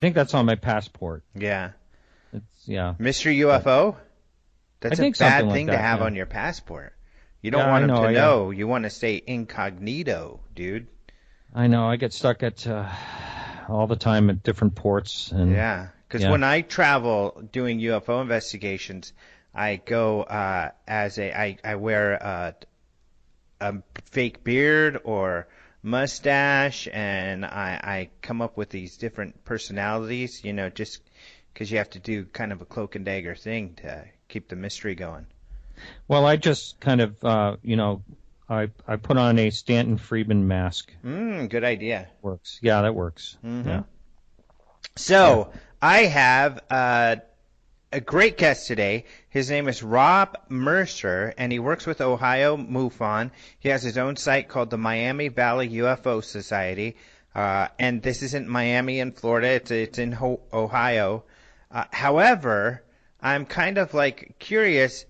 think that's on my passport. Yeah. Yeah. Mystery But UFO? I That's a think something bad like thing to that. have Yeah. on your passport. You don't Yeah, want I them know. to Yeah. know. You want to stay incognito, dude. I know. I get stuck at all the time at different ports, and Yeah. Because yeah. when I travel doing UFO investigations, I go I wear a fake beard or mustache, and I come up with these different personalities, just because you have to do kind of a cloak and dagger thing to keep the mystery going. Well, I just kind of, I put on a Stanton Friedman mask. Good idea. Works. Yeah, that works. Hmm. Yeah. Yeah. So I have a great guest today. His name is Rob Mercer, and he works with Ohio MUFON. He has his own site called the Miami Valley UFO Society, and this isn't Miami in Florida. It's in Ohio. However, I'm kind of like curious.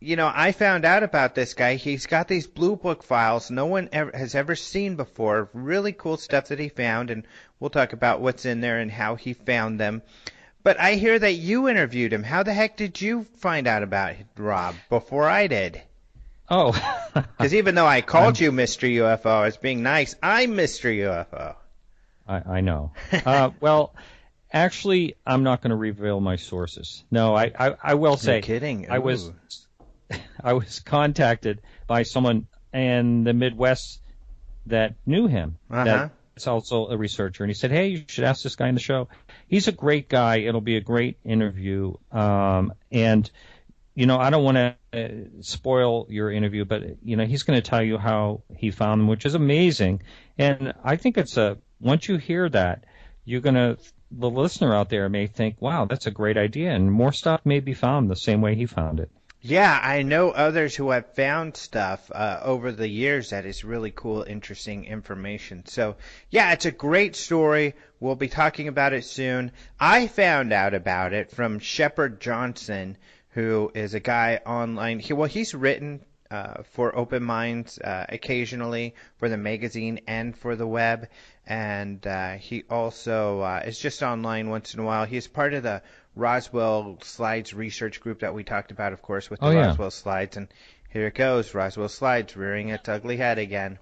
I found out about this guy. He's got these Blue Book files no one has ever seen before. Really cool stuff that he found, and we'll talk about what's in there and how he found them. But I hear that you interviewed him. How the heck did you find out about Rob before I did? Oh, Because even though I called I'm, you Mr. UFO as being nice, I'm Mr. UFO. I know. Well, actually, I'm not going to reveal my sources. No, I will You're say kidding. I was Ooh. I was contacted by someone in the Midwest that knew him. Uh-huh. That's also a researcher, and he said, "Hey, you should ask this guy in the show. He's a great guy. It'll be a great interview." And I don't want to spoil your interview, but he's going to tell you how he found them, which is amazing. And I think once you hear that, the listener out there may think, "Wow, that's a great idea," and more stuff may be found the same way he found it. Yeah, I know others who have found stuff over the years that is really cool, interesting information. So, yeah, it's a great story. We'll be talking about it soon. I found out about it from Shepard Johnson, who is a guy online. He's written for Open Minds occasionally, for the magazine and for the web. And he also is just online once in a while. He's part of the Roswell Slides research group that we talked about, of course, with the Oh yeah. Roswell Slides. And here it goes, Roswell Slides rearing its ugly head again.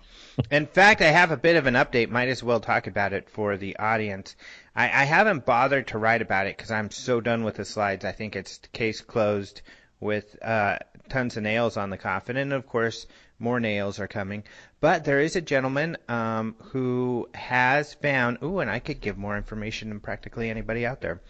In fact, I have a bit of an update. Might as well talk about it for the audience. I haven't bothered to write about it because I'm so done with the slides. I think it's case closed with tons of nails on the coffin. And, of course, more nails are coming. But there is a gentleman who has found, and I could give more information than practically anybody out there.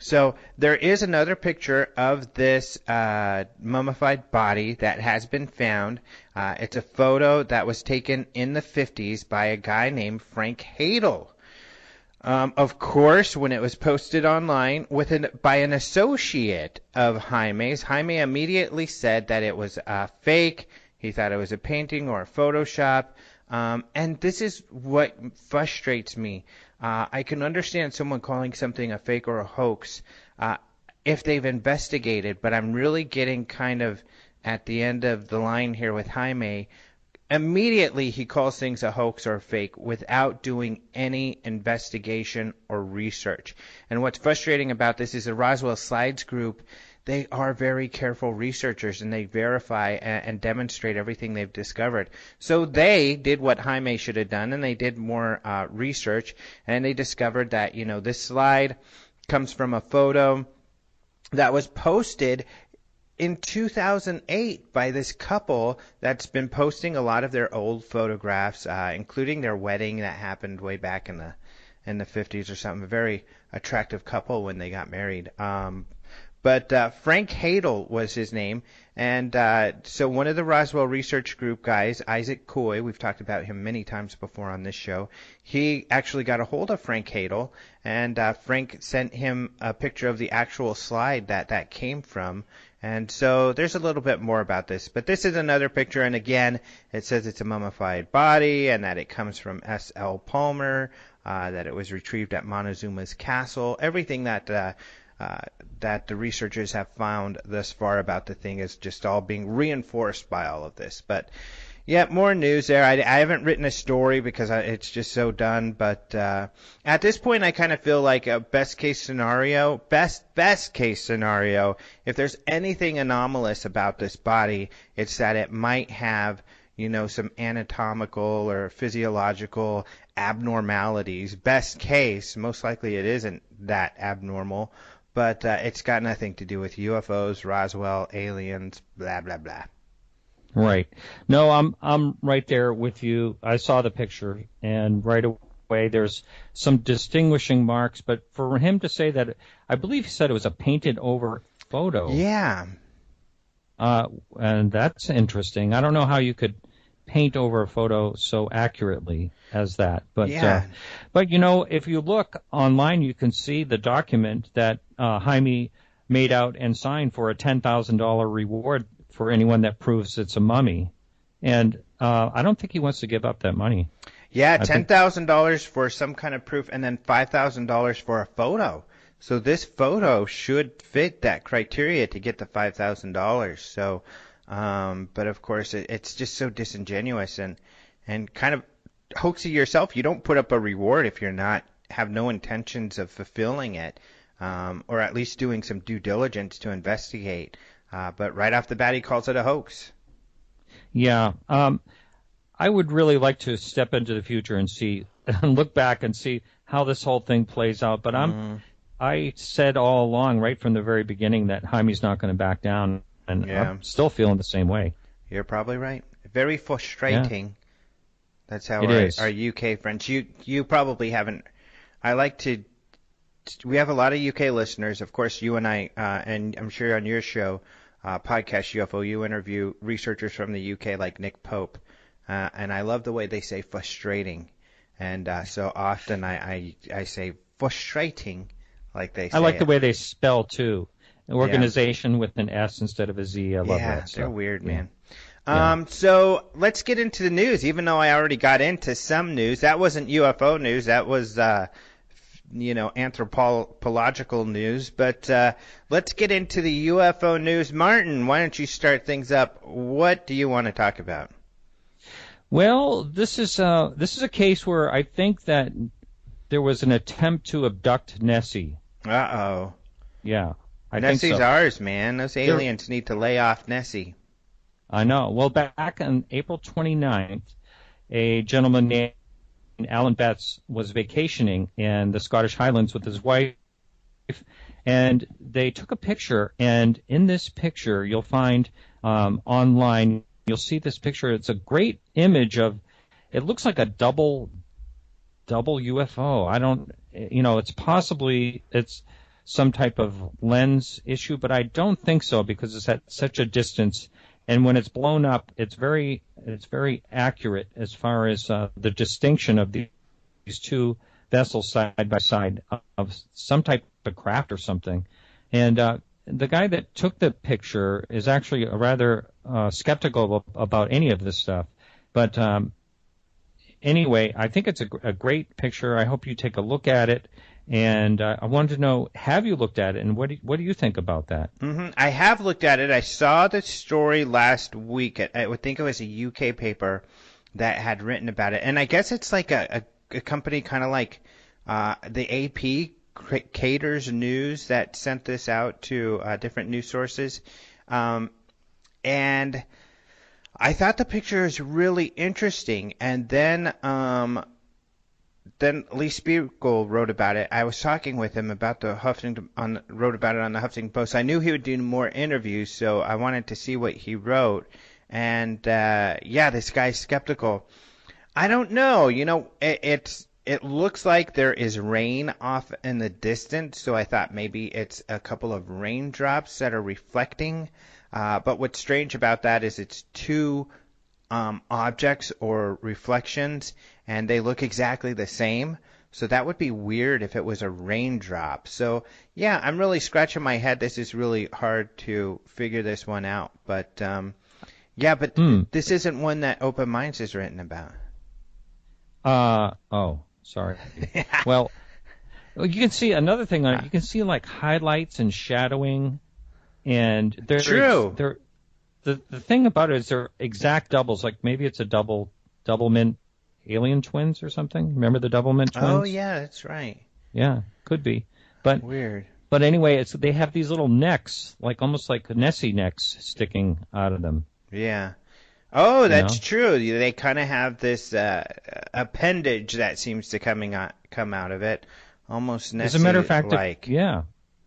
So there is another picture of this mummified body that has been found. It's a photo that was taken in the 50s by a guy named Frank Hadel. Of course, when it was posted online by an associate of Jaime's, Jaime immediately said that it was fake. He thought it was a painting or a Photoshop. And this is what frustrates me. I can understand someone calling something a fake or a hoax if they've investigated, but I'm really getting kind of at the end of the line here with Jaime. Immediately he calls things a hoax or a fake without doing any investigation or research. And what's frustrating about this is the Roswell Slides group, they are very careful researchers, and they verify and demonstrate everything they've discovered. So they did what Jaime should have done, and they did more research, and they discovered that, this slide comes from a photo that was posted in 2008 by this couple that's been posting a lot of their old photographs, including their wedding that happened way back in the 50s or something. A very attractive couple when they got married. But Frank Hadel was his name, and so one of the Roswell Research Group guys, Isaac Coy, we've talked about him many times before on this show, he actually got a hold of Frank Hadel, and Frank sent him a picture of the actual slide that came from. And so there's a little bit more about this. But this is another picture, and again, it says it's a mummified body and that it comes from S.L. Palmer, that it was retrieved at Montezuma's castle. Everything that the researchers have found thus far about the thing is just all being reinforced by all of this. But Yeah, more news there. I haven't written a story because it's just so done. But at this point, I kind of feel like a best case scenario, best case scenario. If there's anything anomalous about this body, it's that it might have, some anatomical or physiological abnormalities. Best case, most likely it isn't that abnormal, but it's got nothing to do with UFOs, Roswell, aliens, blah blah blah. Right. No, I'm right there with you. I saw the picture, and right away there's some distinguishing marks. But for him to say that, I believe he said it was a painted over photo. Yeah. And that's interesting. I don't know how you could paint over a photo so accurately as that. But yeah. But if you look online, you can see the document that Jaime made out and signed for a $10,000 reward for anyone that proves it's a mummy. And I don't think he wants to give up that money. Yeah, $10,000 for some kind of proof and then $5,000 for a photo. So this photo should fit that criteria to get the $5,000. So, but of course, it's just so disingenuous and kind of hoaxy yourself. You don't put up a reward if you're not have no intentions of fulfilling it, or at least doing some due diligence to investigate. But right off the bat, he calls it a hoax. Yeah. I would really like to step into the future and see, and look back and see how this whole thing plays out. But I said all along, right from the very beginning, that Jaime's not going to back down, and I'm still feeling the same way. You're probably right. Very frustrating. Yeah. That's how our UK friends. You probably haven't. I like to. We have a lot of UK listeners. Of course, you and I, and I'm sure on your show, podcast UFO, you interview researchers from the UK like Nick Pope. And I love the way they say frustrating. And so often I say frustrating like they say. I like the way they spell, too. An organization with an S instead of a Z. I love that. Yeah, they're weird, man. So let's get into the news, even though I already got into some news. That wasn't UFO news. That was, anthropological news. But let's get into the UFO news. Martin, why don't you start things up? What do you want to talk about? Well, this is a case where I think that there was an attempt to abduct Nessie. Uh-oh. Yeah, I Nessie's think so. Ours, man. Those aliens need to lay off Nessie. I know. Well, back on April 29th, a gentleman named Alan Betts was vacationing in the Scottish Highlands with his wife, and they took a picture, and in this picture you'll find online, you'll see this picture. It's a great image of, it looks like a double UFO. It's some type of lens issue, but I don't think so because it's at such a distance. And when it's blown up, it's very accurate as far as the distinction of these two vessels side by side of some type of craft or something. And the guy that took the picture is actually rather skeptical about any of this stuff. But anyway, I think it's a great picture. I hope you take a look at it. And I wanted to know, have you looked at it, and what do you think about that? Mm-hmm. I have looked at it. I saw the story last week. I would think it was a UK paper that had written about it. And I guess it's like a company kind of like the AP, Caters News, that sent this out to different news sources. And I thought the picture is really interesting. And then Lee Spiegel wrote about it. I was talking with him about wrote about it on the Huffington Post. I knew he would do more interviews, so I wanted to see what he wrote. And this guy's skeptical. I don't know. It looks like there is rain off in the distance, so I thought maybe it's a couple of raindrops that are reflecting. But what's strange about that is it's two objects or reflections, and they look exactly the same. So that would be weird if it was a raindrop. So, yeah, I'm really scratching my head. This is really hard to figure this one out. But, this isn't one that Open Minds has written about. Sorry. Well, you can see another thing on it. You can see like highlights and shadowing, and True. the thing about it is they're exact doubles. Like maybe it's a double mint alien twins or something. Remember the double mint twins? Oh yeah, that's right. Yeah, could be. But weird. But anyway, they have these little necks, like almost like Nessie necks sticking out of them. Yeah. Oh, that's true. They kind of have this appendage that seems to come out of it, almost Nessie-like. As a matter of fact,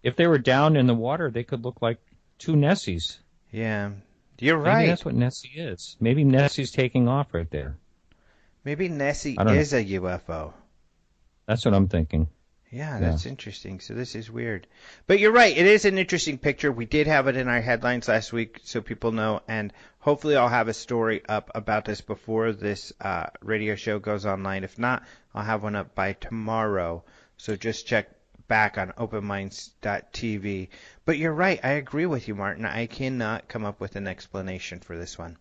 if they were down in the water, they could look like two Nessies. Yeah, you're right. Maybe that's what Nessie is. Maybe Nessie's taking off right there. Maybe Nessie is a UFO. That's what I'm thinking. Yeah, that's interesting. So this is weird. But you're right. It is an interesting picture. We did have it in our headlines last week so people know. And hopefully I'll have a story up about this before this radio show goes online. If not, I'll have one up by tomorrow. So just check back on openminds.tv. But you're right. I agree with you, Martin. I cannot come up with an explanation for this one.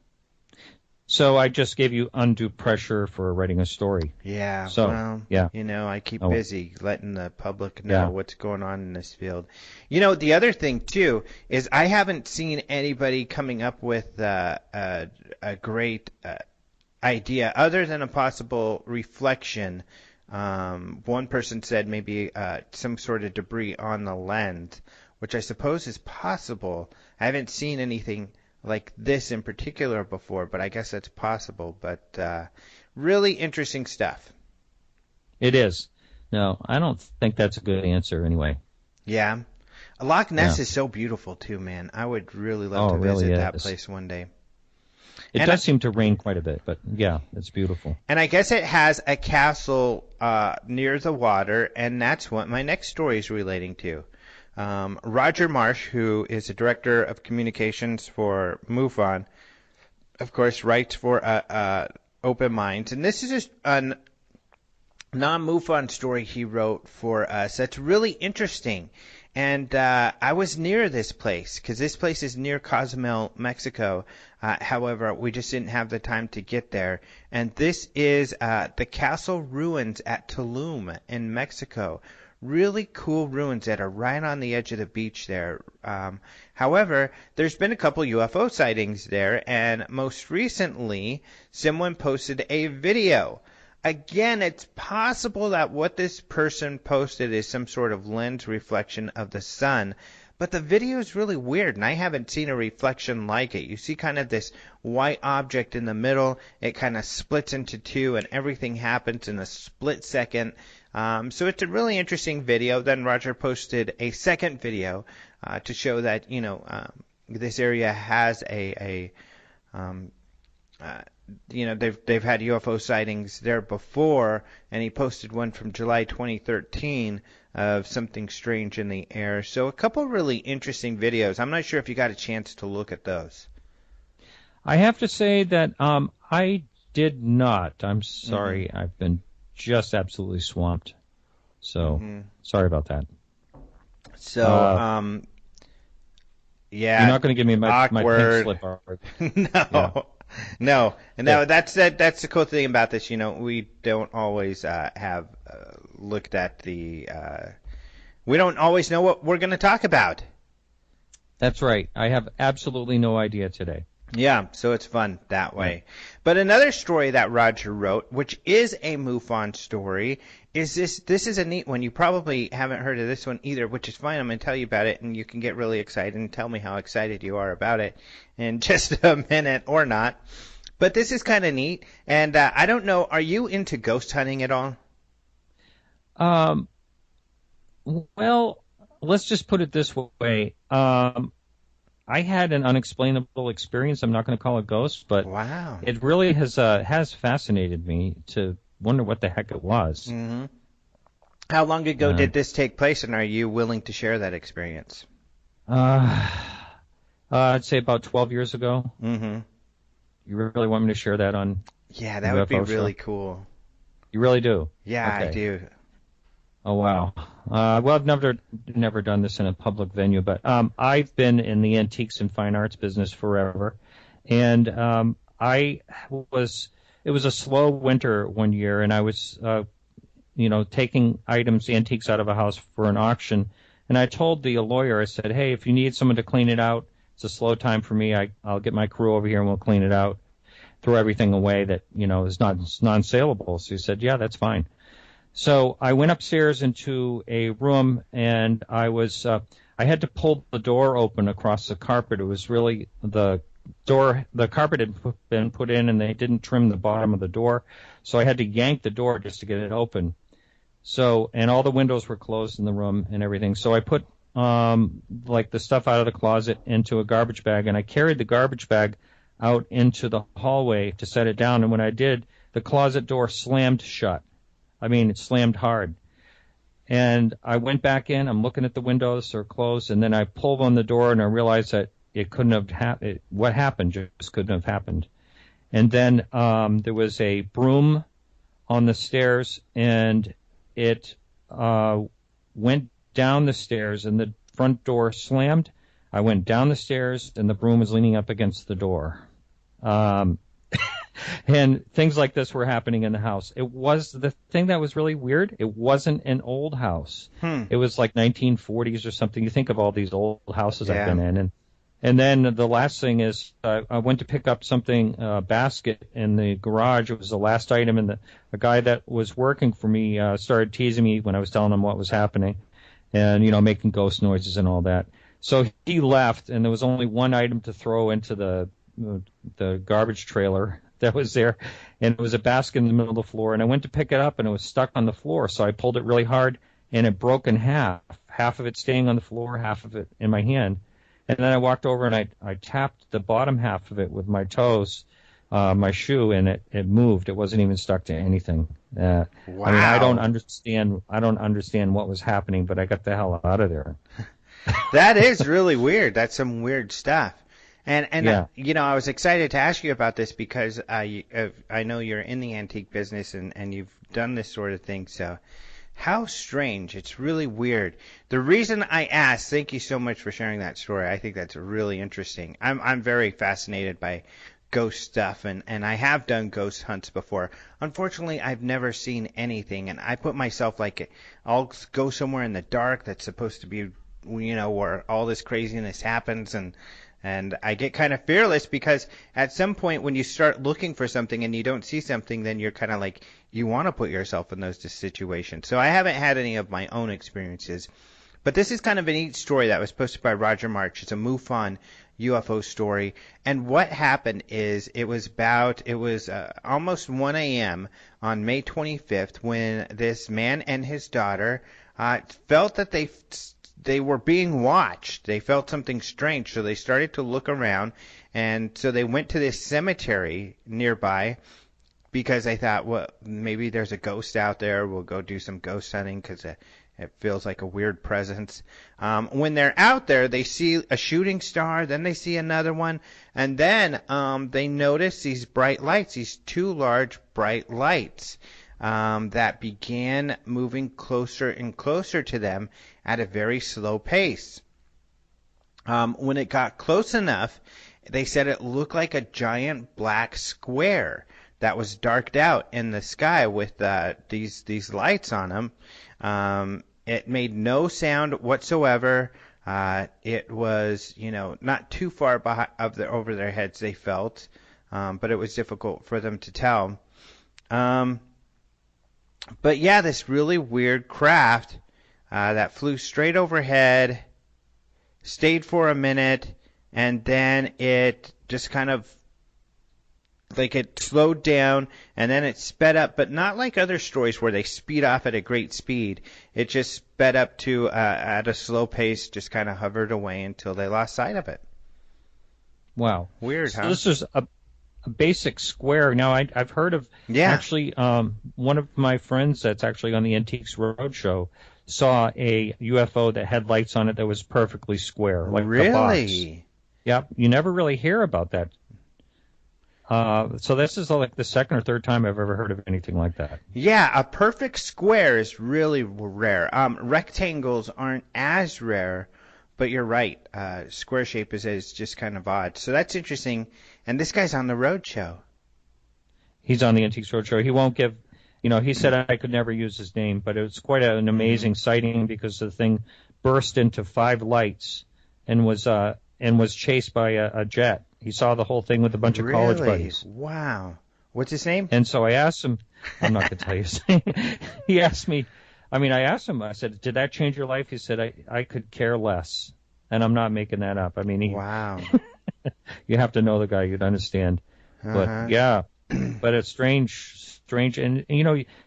So I just gave you undue pressure for writing a story. Yeah. So, I keep busy letting the public know what's going on in this field. The other thing, too, is I haven't seen anybody coming up with a great idea other than a possible reflection. One person said maybe some sort of debris on the lens, which I suppose is possible. I haven't seen anything like this in particular before, but I guess that's possible. But really interesting stuff. It is. No, I don't think that's a good answer anyway. Yeah. Loch Ness is so beautiful too, man. I would really love to visit that place one day. It does seem to rain quite a bit, but yeah, it's beautiful. And I guess it has a castle near the water, and that's what my next story is relating to. Roger Marsh, who is the director of communications for MUFON, of course, writes for Open Minds. And this is a non-MUFON story he wrote for us that's really interesting. And I was near this place because this place is near Cozumel, Mexico. However, we just didn't have the time to get there. And this is the castle ruins at Tulum in Mexico. Really cool ruins that are right on the edge of the beach there. However, there's been a couple UFO sightings there, and most recently, someone posted a video. Again, it's possible that what this person posted is some sort of lens reflection of the sun, but the video is really weird, and I haven't seen a reflection like it. You see kind of this white object in the middle. It kind of splits into two, and everything happens in a split second. So it's a really interesting video. Then Roger posted a second video to show that this area has they've had UFO sightings there before, and he posted one from July 2013 of something strange in the air. So a couple really interesting videos. I'm not sure if you got a chance to look at those. I have to say that I did not. I'm sorry. Mm-hmm. I've been just absolutely swamped. So, sorry about that. So, You're not going to give me my pink slip, are you? No. And now that's the cool thing about this. We don't always have looked at the. We don't always know what we're going to talk about. That's right. I have absolutely no idea today. Yeah, so it's fun that way. But another story that Roger wrote, which is a MUFON story, is this is a neat one. You probably haven't heard of this one either, which is fine. I'm going to tell you about it, and you can get really excited and tell me how excited you are about it in just a minute or not. But this is kind of neat, and I don't know, are you into ghost hunting at all? Well, let's just put it this way. I had an unexplainable experience. I'm not going to call it ghost, but wow, it really has fascinated me to wonder what the heck it was. Mm-hmm. How long ago did this take place, and are you willing to share that experience? I'd say about 12 years ago. Mm-hmm. You really want me to share that on? Yeah, that would be really cool. You really do? Yeah, okay. I do. Oh, wow. Well, I've never done this in a public venue, but I've been in the antiques and fine arts business forever. And it was a slow winter one year, and I was, taking antiques out of a house for an auction. And I told the lawyer, I said, hey, if you need someone to clean it out, It's a slow time for me. I'll get my crew over here and we'll clean it out, throw everything away that, is non-saleable. So he said, yeah, that's fine. So I went upstairs into a room, and I had to pull the door open across the carpet. It was really the carpet had been put in, and they didn't trim the bottom of the door. So I had to yank the door just to get it open. So, and all the windows were closed in the room and everything. So I put, the stuff out of the closet into a garbage bag, and I carried the garbage bag out into the hallway to set it down. And when I did, the closet door slammed shut. I mean, it slammed hard. And I went back in. I'm looking at the windows, they're closed. And then I pulled on the door, and I realized that it couldn't have happened. What happened just couldn't have happened. And then there was a broom on the stairs, and it went down the stairs, and the front door slammed. I went down the stairs, and the broom was leaning up against the door. And things like this were happening in the house. It was the thing that was really weird. It wasn't an old house. It was like 1940s or something. You think of all these old houses I've been in. And then the last thing is I went to pick up something, a basket in the garage. It was the last item, and the guy that was working for me started teasing me when I was telling him what was happening and, making ghost noises and all that. So he left, and there was only one item to throw into the garbage trailer that was there, and it was a basket in the middle of the floor. And I went to pick it up, and it was stuck on the floor. So I pulled it really hard, and it broke in half of it staying on the floor, half of it in my hand. And then I walked over, and I tapped the bottom half of it with my toes, my shoe, and it moved. It wasn't even stuck to anything. Wow. I mean, I don't understand what was happening, but I got the hell out of there. That is really weird. That's some weird stuff. And yeah. I was excited to ask you about this because I know you're in the antique business and you've done this sort of thing. So how strange. It's really weird. The reason I asked, thank you so much for sharing that story. I think that's really interesting. I'm very fascinated by ghost stuff, and I have done ghost hunts before. Unfortunately, I've never seen anything, and I put myself I'll go somewhere in the dark that's supposed to be, where all this craziness happens, and I get kind of fearless because at some point when you start looking for something and you don't see something, then you're kind of you want to put yourself in those situations. So I haven't had any of my own experiences. But this is kind of a neat story that was posted by Roger March. It's a MUFON UFO story. And what happened is it was almost 1 a.m. on May 25th when this man and his daughter felt that they were being watched. They felt something strange, so they started to look around, and so they went to this cemetery nearby because they thought, well, maybe there's a ghost out there. We'll go do some ghost hunting because it feels like a weird presence. When they're out there, they see a shooting star, then they see another one, and then they notice these bright lights, these two large bright lights that began moving closer and closer to them at a very slow pace. When it got close enough, they said it looked like a giant black square that was darked out in the sky with these lights on them. It made no sound whatsoever. It was, not too far over their heads, they felt, but it was difficult for them to tell. But yeah, this really weird craft that flew straight overhead, stayed for a minute, and then it just kind of it slowed down, and then it sped up, but not like other stories where they speed off at a great speed. It just sped up to at a slow pace, just kind of hovered away until they lost sight of it. Wow. Weird, so huh? This is a basic square. Now, I've heard of, actually, one of my friends that's actually on the Antiques Roadshow saw a UFO that had lights on it that was perfectly square, like a box. Really? Yep. You never really hear about that. So this is like the second or third time I've ever heard of anything like that. Yeah, a perfect square is really rare. Rectangles aren't as rare, but you're right. Square shape is just kind of odd. So that's interesting. And this guy's on the road show. He's on the Antiques Roadshow. He won't give, he said I could never use his name, but it was quite an amazing sighting because the thing burst into 5 lights and was and was chased by a jet. He saw the whole thing with a bunch of college buddies. Wow. What's his name? And so I asked him, I'm not going to tell you his name. He asked me, I asked him, I said, did that change your life? He said, I could care less. And I'm not making that up. Wow. You have to know the guy, you'd understand. But yeah, but it's strange. And,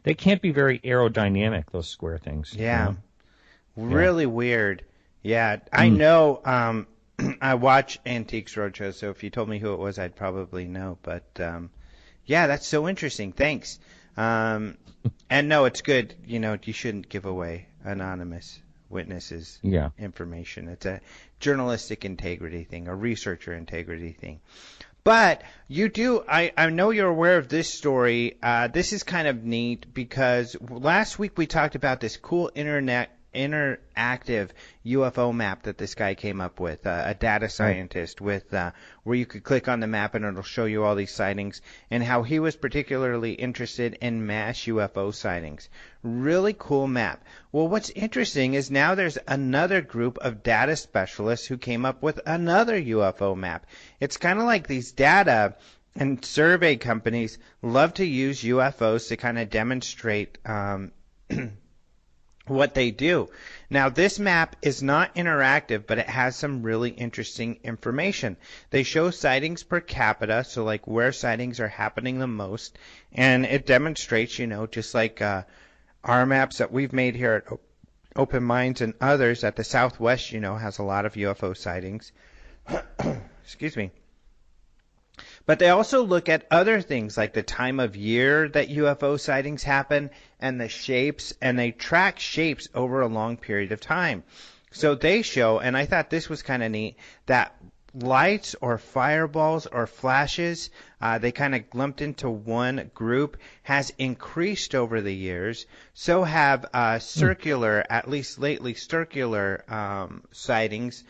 they can't be very aerodynamic, those square things. Yeah. Really weird. Yeah. I know, I watch Antiques Roadshow, so if you told me who it was, I'd probably know. But, yeah, that's so interesting. Thanks. And no, it's good. You shouldn't give away anonymous witnesses' information. It's a journalistic integrity thing, a researcher integrity thing. But you do, I know you're aware of this story. This is kind of neat because last week we talked about this cool interactive UFO map that this guy came up with, a data scientist, with where you could click on the map and it'll show you all these sightings, and how he was particularly interested in mass UFO sightings. Really cool map. Well, what's interesting is now there's another group of data specialists who came up with another UFO map. It's kind of like these data and survey companies love to use UFOs to kind of demonstrate what they do. Now, this map is not interactive, but it has some really interesting information. They show sightings per capita, so like where sightings are happening the most, and it demonstrates, just like our maps that we've made here at Open Minds and others, that the Southwest, has a lot of UFO sightings. Excuse me. But they also look at other things like the time of year that UFO sightings happen and the shapes, and they track shapes over a long period of time. So they show, and I thought this was kind of neat, that lights or fireballs or flashes, they kind of lumped into one group, has increased over the years. So have circular, at least lately, circular sightings.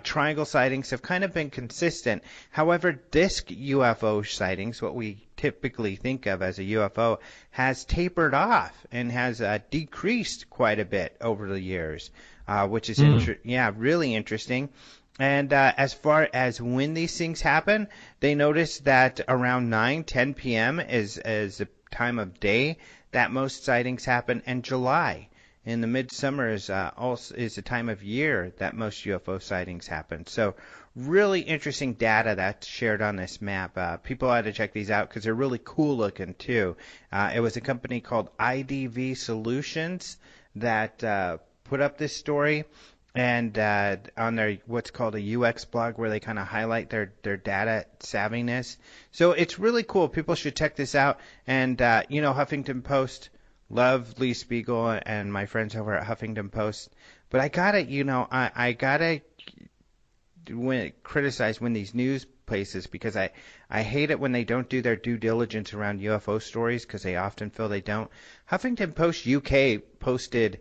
Triangle sightings have kind of been consistent. However, disc UFO sightings, what we typically think of as a UFO, has tapered off and has decreased quite a bit over the years, which is really interesting. And as far as when these things happen, they notice that around 9-10 p.m. is the time of day that most sightings happen, and July in the midsummer is the time of year that most UFO sightings happen. So really interesting data that's shared on this map. People ought to check these out because they're really cool looking too. It was a company called IDV Solutions that put up this story, and on their what's called a UX blog, where they kind of highlight their data savviness. So it's really cool. People should check this out. And Huffington Post. Love Lee Spiegel and my friends over at Huffington Post, but I gotta criticize when these news places, because I hate it when they don't do their due diligence around UFO stories, because they often feel they don't. Huffington Post UK posted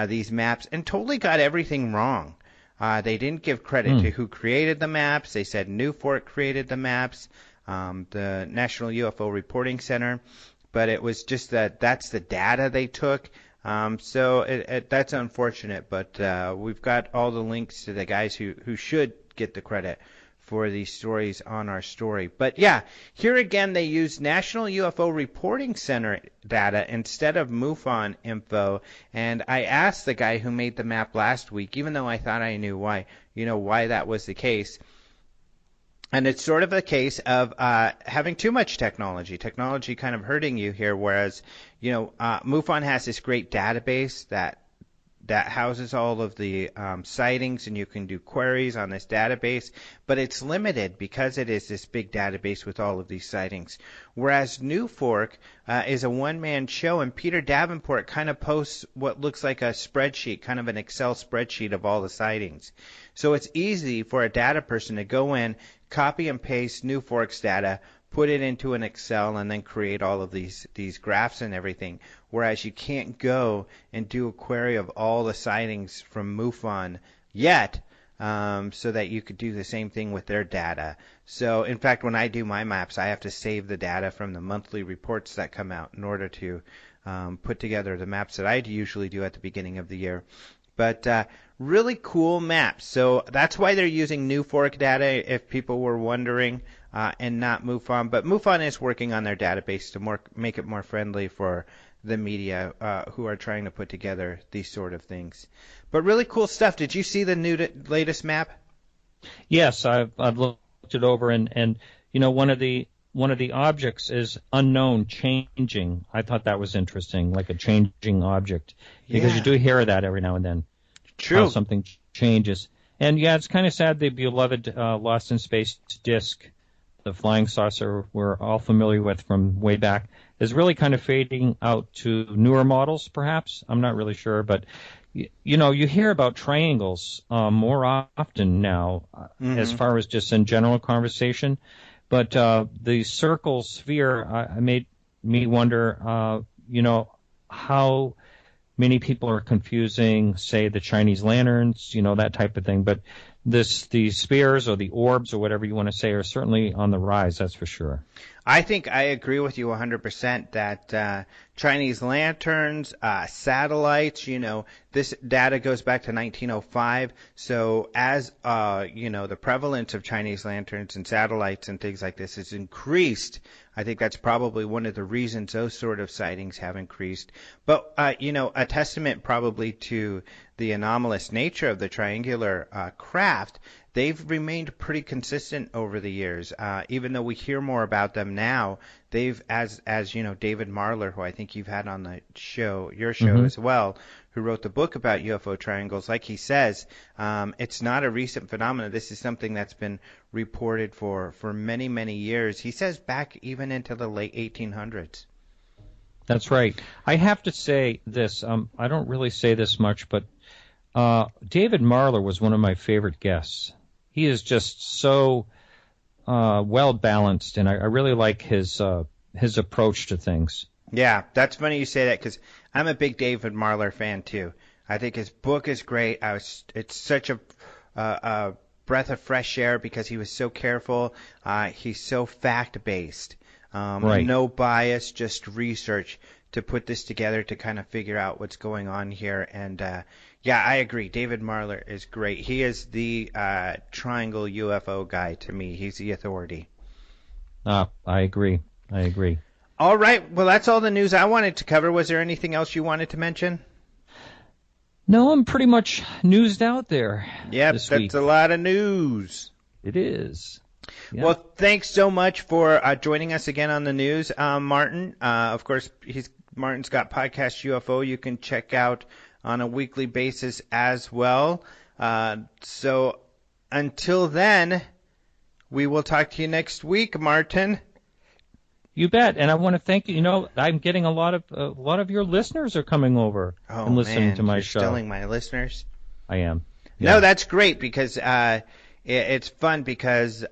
these maps and totally got everything wrong. They didn't give credit to who created the maps. They said Newfork created the maps, the National UFO Reporting Center. But it was just that's the data they took. So that's unfortunate. But we've got all the links to the guys who should get the credit for these stories on our story. But yeah, here again they use National UFO Reporting Center data instead of MUFON info. And I asked the guy who made the map last week, even though I thought I knew why that was the case. And it's sort of a case of having too much technology kind of hurting you here, whereas, MUFON has this great database that houses all of the sightings, and you can do queries on this database, but it's limited because it is this big database with all of these sightings. Whereas Newfork is a one-man show, and Peter Davenport kind of posts what looks like a spreadsheet, kind of an Excel spreadsheet of all the sightings. So it's easy for a data person to go in, copy and paste Newfork's data, put it into an Excel, and then create all of these graphs and everything. Whereas you can't go and do a query of all the sightings from MUFON yet, so that you could do the same thing with their data. So, in fact, when I do my maps, I have to save the data from the monthly reports that come out in order to put together the maps that I usually do at the beginning of the year. But really cool maps. So that's why they're using New Fork data, if people were wondering, and not MUFON. But MUFON is working on their database to make it more friendly for the media who are trying to put together these sort of things. But really cool stuff. Did you see the latest map? Yes, I've looked it over, and one of the objects is unknown, changing. I thought that was interesting, like a changing object, because you do hear that every now and then. True. How something changes. And yeah, it's kind of sad the beloved Lost in Space disc, the flying saucer we're all familiar with from way back, is really kind of fading out to newer models, perhaps. I'm not really sure, but you hear about triangles more often now, as far as just in general conversation. But the circle sphere made me wonder, how many people are confusing, say, the Chinese lanterns, that type of thing. But the spheres or the orbs or whatever you want to say are certainly on the rise, that's for sure. I think I agree with you 100% that Chinese lanterns, satellites, this data goes back to 1905. So as, the prevalence of Chinese lanterns and satellites and things like this has increased, I think that's probably one of the reasons those sort of sightings have increased. But, a testament probably to the anomalous nature of the triangular craft, they've remained pretty consistent over the years. Even though we hear more about them now, they've, as David Marler, who I think you've had on the show, your show as well, who wrote the book about UFO triangles, like he says, it's not a recent phenomenon. This is something that's been reported for many, many years. He says back even into the late 1800s. That's right. I have to say this. I don't really say this much, but David Marler was one of my favorite guests. He is just so well balanced, and I really like his approach to things. Yeah, that's funny you say that, because I'm a big David Marler fan too. I think his book is great. It's such a breath of fresh air because he was so careful. He's so fact-based. Right. No bias, just research to put this together to kind of figure out what's going on here. And yeah, I agree. David Marler is great. He is the triangle UFO guy to me. He's the authority. I agree. All right. Well, that's all the news I wanted to cover. Was there anything else you wanted to mention? No, I'm pretty much newsed out there. Yep, this that's week. a lot of news. It is. Yeah. Well, thanks so much for joining us again on the news, Martin. Of course, Martin's got Podcast UFO you can check out on a weekly basis as well. So until then, we will talk to you next week, Martin. You bet, and I want to thank you. I'm getting a lot of your listeners are coming over and listening to my show. Stealing my listeners. I am. Yeah. No, that's great because it's fun because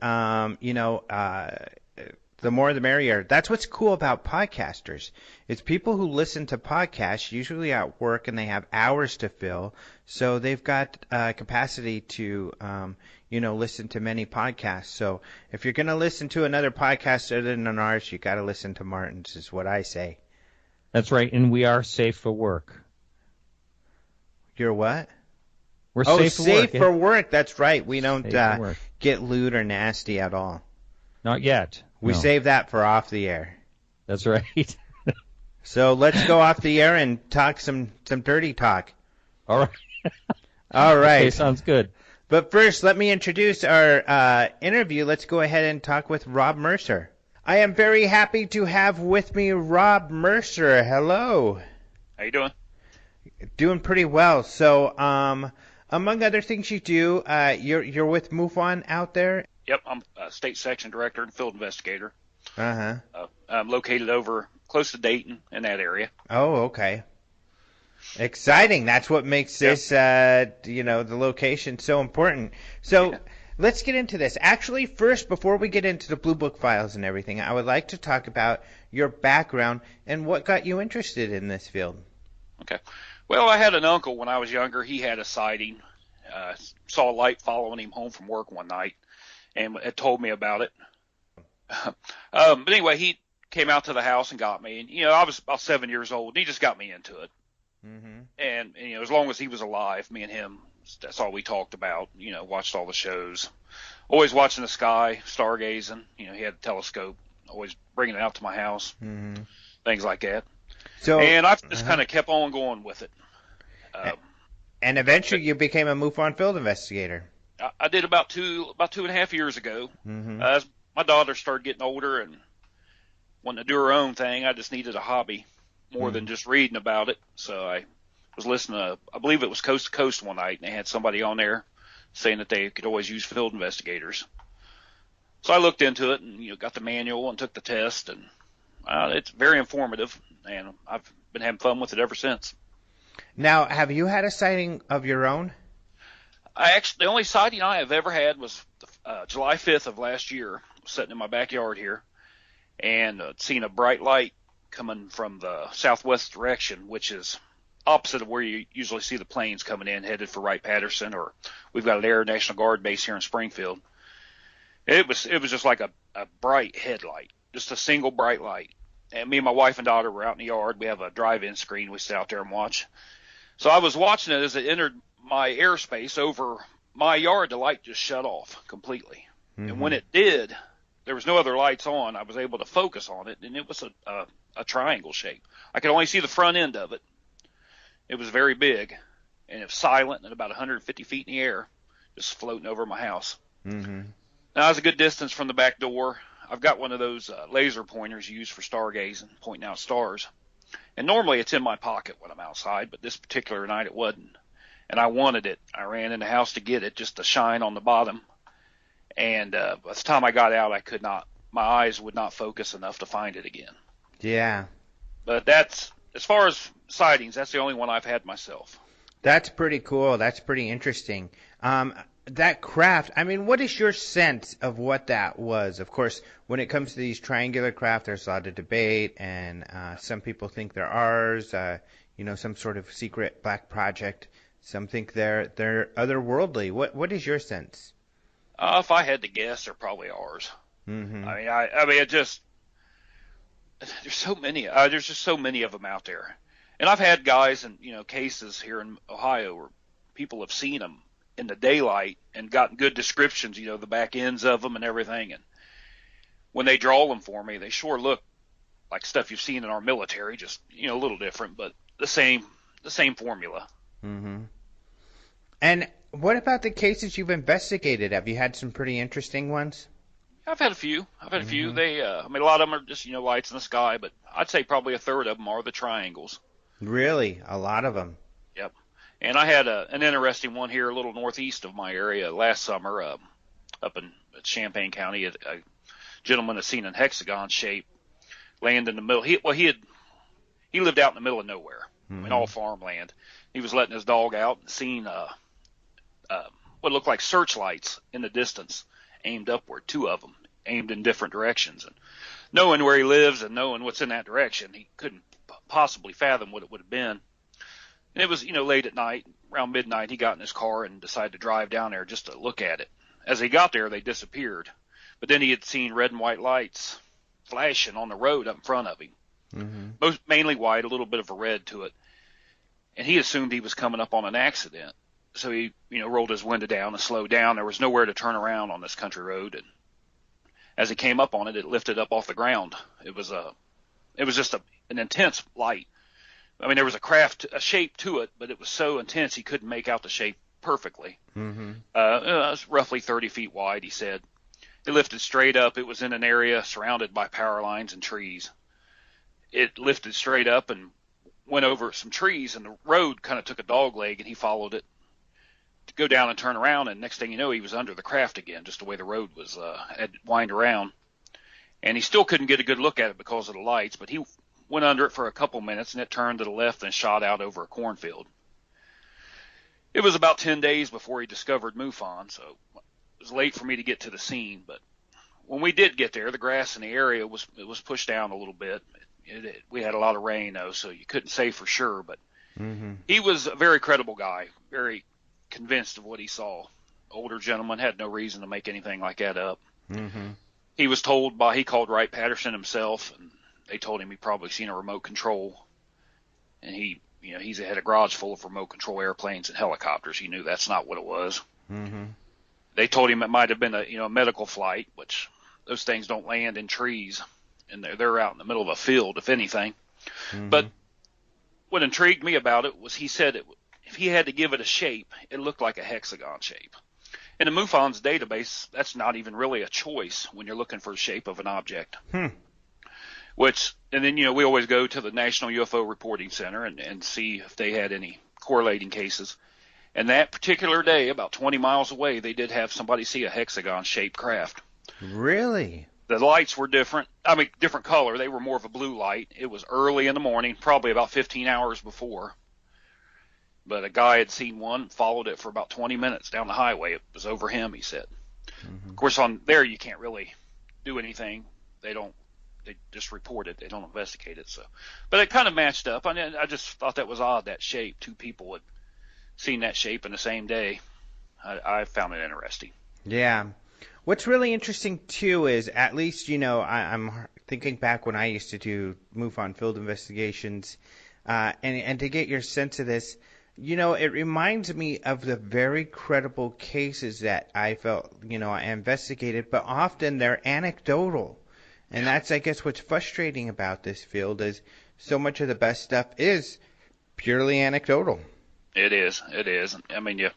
the more the merrier. That's what's cool about podcasters. It's people who listen to podcasts usually at work and they have hours to fill, so they've got capacity to listen to many podcasts. So if you're going to listen to another podcast other than ours, you got to listen to Martin's, is what I say. That's right, and we are safe for work. You're what? We're safe for work. For work. That's right. We don't get lewd or nasty at all. Not yet. We save that for off the air. That's right. So let's go off the air and talk some dirty talk. All right. All right. Okay, sounds good. But first, let me introduce our interview. Let's go ahead and talk with Rob Mercer. I am very happy to have with me Rob Mercer. Hello. How you doing? Doing pretty well. So, among other things you do, you're with MUFON out there? Yep, I'm a state section director and field investigator. Uh-huh. I'm located over close to Dayton in that area. Oh, okay. Exciting. That's what makes this, the location so important. So let's get into this. Actually, first, before we get into the Blue Book files and everything, I would like to talk about your background and what got you interested in this field. Okay. Well, I had an uncle when I was younger. He had a sighting. Saw a light following him home from work one night and had told me about it. But anyway, he came out to the house and got me. And, I was about 7 years old, and he just got me into it. Mm-hmm. And as long as he was alive, me and him That's all we talked about. Watched all the shows. Always watching the sky, stargazing. He had a telescope. Always bringing it out to my house. Mm-hmm. Things like that. So, and I've just kind of kept on going with it. And eventually you became a MUFON field investigator. I did about 2.5 years ago. Mm-hmm. As my daughter started getting older and wanting to do her own thing, I just needed a hobby more than just reading about it. So I was listening to, I believe it was Coast to Coast one night, and they had somebody on there saying that they could always use field investigators. So I looked into it and got the manual and took the test, and it's very informative, and I've been having fun with it ever since. Now, have you had a sighting of your own? The only sighting I have ever had was July 5th of last year. I was sitting in my backyard here and seen a bright light coming from the southwest direction, which is opposite of where you usually see the planes coming in, headed for Wright-Patterson, or we've got an Air National Guard base here in Springfield. It was just like a bright headlight, just a single bright light. And me and my wife and daughter were out in the yard. We have a drive-in screen. We sit out there and watch. So I was watching it as it entered my airspace over my yard. The light just shut off completely. Mm-hmm. And when it did, there was no other lights on. I was able to focus on it, and it was a triangle shape. I could only see the front end of it. It was very big, and it was silent and about 150 feet in the air, just floating over my house. Mm-hmm. Now, I was a good distance from the back door. I've got one of those laser pointers used for stargazing, pointing out stars. And normally it's in my pocket when I'm outside, but this particular night it wasn't. And I wanted it. I ran in the house to get it, just to shine on the bottom. And by the time I got out, I could not. My eyes would not focus enough to find it again. Yeah. But that's, as far as sightings, that's the only one I've had myself. That's pretty cool. That's pretty interesting. That craft, I mean, what is your sense of what that was? Of course, when it comes to these triangular craft, there's a lot of debate, and some people think they're ours, some sort of secret black project. Some think they're otherworldly. What is your sense? If I had to guess, they're probably ours. Mm-hmm. I mean, it just, there's so many. There's just so many of them out there, and I've had guys and cases here in Ohio where people have seen them in the daylight and gotten good descriptions, the back ends of them and everything. And when they draw them for me, they sure look like stuff you've seen in our military, just, a little different, but the same formula. Mm-hmm. And what about the cases you've investigated? Have you had some pretty interesting ones? I've had a few. They, a lot of them are just, lights in the sky, but I'd say probably a third of them are the triangles. Really? A lot of them? Yep. And I had an interesting one here a little northeast of my area last summer, up in Champaign County. A gentleman had seen a hexagon shape land in the middle. He lived out in the middle of nowhere, in all farmland. He was letting his dog out and seen what looked like searchlights in the distance, aimed upward, two of them, aimed in different directions. And knowing where he lives and knowing what's in that direction, he couldn't possibly fathom what it would have been. And it was, late at night, around midnight, he got in his car and decided to drive down there just to look at it. As he got there, they disappeared. But then he had seen red and white lights flashing on the road up in front of him. Mainly white, a little bit of a red to it. And he assumed he was coming up on an accident. So he, rolled his window down and slowed down. There was nowhere to turn around on this country road. And as he came up on it, it lifted up off the ground. It was just an intense light. I mean, there was a shape to it, but it was so intense he couldn't make out the shape perfectly. It was roughly 30 feet wide, he said. It lifted straight up. It was in an area surrounded by power lines and trees. It lifted straight up and went over some trees, and the road kind of took a dog leg, and he followed it to go down and turn around, and next thing you know, he was under the craft again, just the way the road was had wind around. And he still couldn't get a good look at it because of the lights, but he went under it for a couple minutes, and it turned to the left and shot out over a cornfield. It was about 10 days before he discovered MUFON, so it was late for me to get to the scene. But when we did get there, the grass in the area was pushed down a little bit. We had a lot of rain, though, so you couldn't say for sure. But he was a very credible guy, very convinced of what he saw. Older gentleman, had no reason to make anything like that up. He was told he called Wright-Patterson himself, and they told him he probably seen a remote control. And he He's had a garage full of remote control airplanes and helicopters. He knew that's not what it was. Mm-hmm. They told him it might have been a medical flight, which those things don't land in trees, and they're out in the middle of a field, if anything. Mm-hmm. But what intrigued me about it was he said if he had to give it a shape, it looked like a hexagon shape. In the MUFON's database, that's not even really a choice when you're looking for the shape of an object. And then, we always go to the National UFO Reporting Center and see if they had any correlating cases. And that particular day, about 20 miles away, they did have somebody see a hexagon-shaped craft. Really? The lights were different. I mean, different color. They were more of a blue light. It was early in the morning, probably about 15 hours before. But a guy had seen one, followed it for about 20 minutes down the highway. It was over him, he said. Mm-hmm. Of course, on there you can't really do anything. They just report it. They don't investigate it. But it kind of matched up. I just thought that was odd, that shape. Two people had seen that shape in the same day. I found it interesting. Yeah. What's really interesting, too, is at least, I'm thinking back when I used to do MUFON field investigations, and to get your sense of this, it reminds me of the very credible cases that I felt, I investigated, but often they're anecdotal. And that's, I guess, what's frustrating about this field is so much of the best stuff is purely anecdotal. It is. I mean,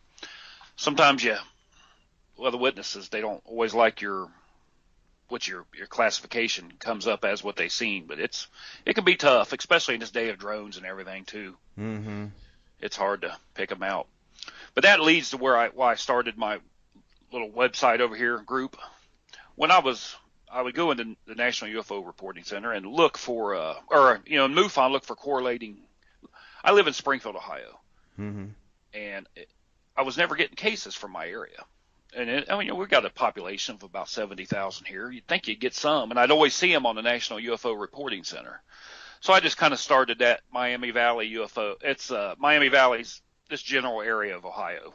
sometimes the witnesses, they don't always like your classification comes up as what they seen, but it can be tough, especially in this day of drones and everything too. Mm-hmm. It's hard to pick them out. But that leads to why I started my little website over here group. When I would go into the National UFO Reporting Center and look for, in MUFON, look for correlating. I live in Springfield, Ohio, and I was never getting cases from my area. And we've got a population of about 70,000 here. You'd think you'd get some, and I'd always see them on the National UFO Reporting Center. So I just kind of started that Miami Valley UFO. It's Miami Valley's this general area of Ohio.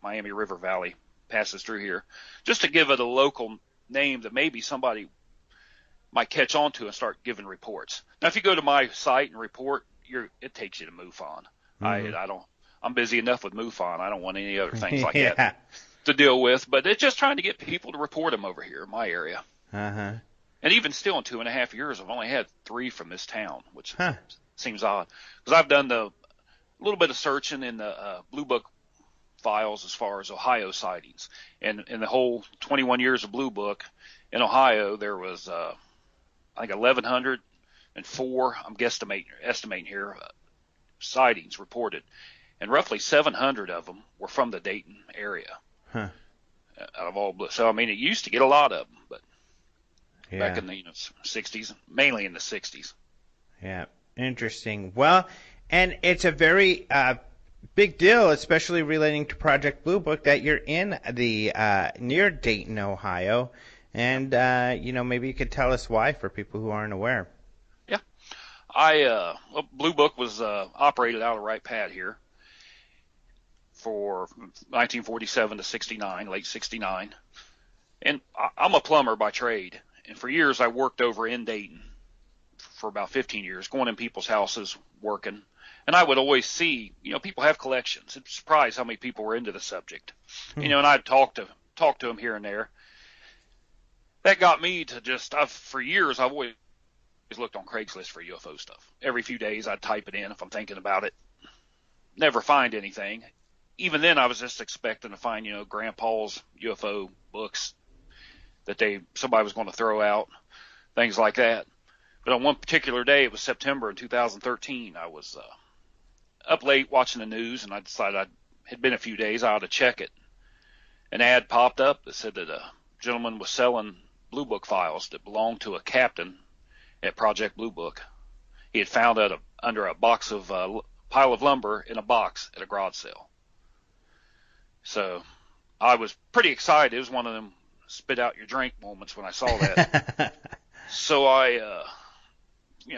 Miami River Valley passes through here, just to give it a local name that maybe somebody might catch on to and start giving reports. Now, if you go to my site and report, it takes you to MUFON. Mm-hmm. I'm busy enough with MUFON. I don't want any other things like that to deal with. But it's just trying to get people to report them over here in my area. Uh-huh. And even still, in 2.5 years, I've only had 3 from this town, which seems odd. Because I've done a little bit of searching in the Blue Book files as far as Ohio sightings. And in the whole 21 years of Blue Book in Ohio, there was, I think, 1,104, I'm estimating here, sightings reported. And roughly 700 of them were from the Dayton area. Out of all, so, it used to get a lot of them, but back in the 60s, mainly in the 60s. Yeah, interesting. Well, and it's a very big deal, especially relating to Project Blue Book, that you're in the near Dayton, Ohio, and maybe you could tell us why for people who aren't aware. Yeah, Blue Book was operated out of Wright-Pat here for 1947 to 69, late 69, and I'm a plumber by trade. And for years, I worked over in Dayton for about 15 years, going in people's houses, working. And I would always see, people have collections. It's surprised how many people were into the subject. And I'd talk to them here and there. That got me to for years, I've always looked on Craigslist for UFO stuff. Every few days, I'd type it in if I'm thinking about it. Never find anything. Even then, I was just expecting to find, Grandpa's UFO books that somebody was going to throw out, things like that. But on one particular day, it was September in 2013, I was up late watching the news, and I decided it had been a few days, I ought to check it. An ad popped up that said that a gentleman was selling Blue Book files that belonged to a captain at Project Blue Book. He had found it under a box of pile of lumber in a box at a garage sale. So I was pretty excited. It was one of them spit out your drink moments when I saw that. So I,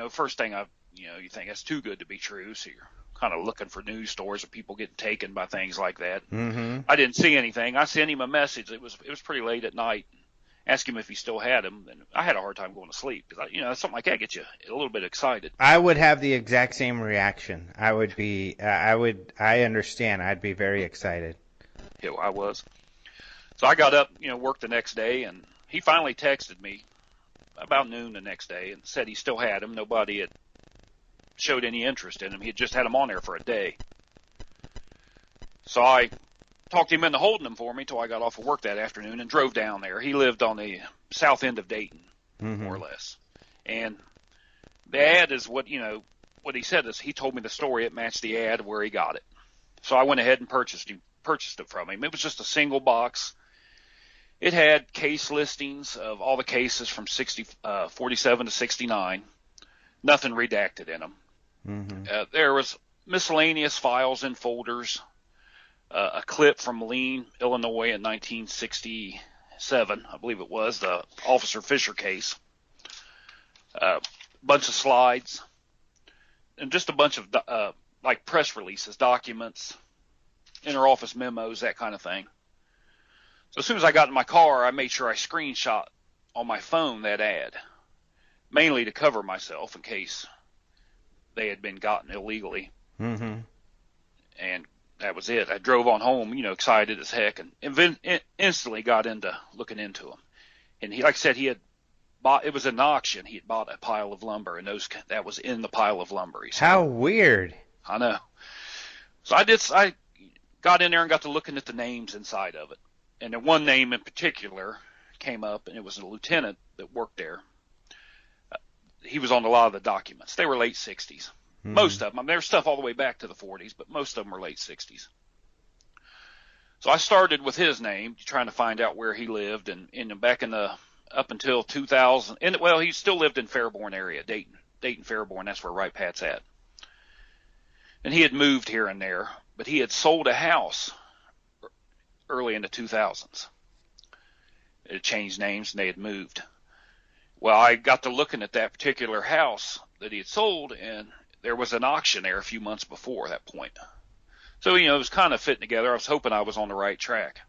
first thing you think that's too good to be true. So you're kind of looking for news stories of people getting taken by things like that. Mm-hmm. I didn't see anything. I sent him a message. It was pretty late at night, asked him if he still had them, and I had a hard time going to sleep because something like that gets you a little bit excited. I would have the exact same reaction. I would be, I understand. I'd be very excited. Yeah, well, I was. So I got up, worked the next day, and he finally texted me about noon the next day and said he still had them. Nobody had showed any interest in them. He had just had them on there for a day. So I talked him into holding them for me till I got off of work that afternoon and drove down there. He lived on the south end of Dayton, more or less. And the ad is what he said is he told me the story. It matched the ad where he got it. So I went ahead and purchased it from him. It was just a single box. It had case listings of all the cases from 47 to 69. Nothing redacted in them. There was miscellaneous files and folders. A clip from Moline, Illinois in 1967, I believe it was, the Officer Fisher case. A bunch of slides. And just a bunch of like press releases, documents, interoffice memos, that kind of thing. So as soon as I got in my car, I made sure I screenshot on my phone that ad, mainly to cover myself in case they had been gotten illegally. And that was it. I drove on home, excited as heck, and instantly got into looking into them. And he, like I said, he had bought, it was an auction. He had bought a pile of lumber, and that was in the pile of lumber. He said. How weird. I know. So I got in there and got to looking at the names inside of it. And then one name in particular came up, and it was a lieutenant that worked there. He was on a lot of the documents. They were late 60s. Most of them. There was stuff all the way back to the 40s, but most of them were late 60s. So I started with his name, trying to find out where he lived, and back in the up until 2000. Well, he still lived in Fairborn area, Dayton, Fairborn. That's where Wright-Pat's at. And he had moved here and there, but he had sold a house early in the 2000s. It had changed names, and they had moved. Well, I got to looking at that particular house that he had sold, and there was an auction there a few months before that point. So, it was kind of fitting together. I was hoping I was on the right track.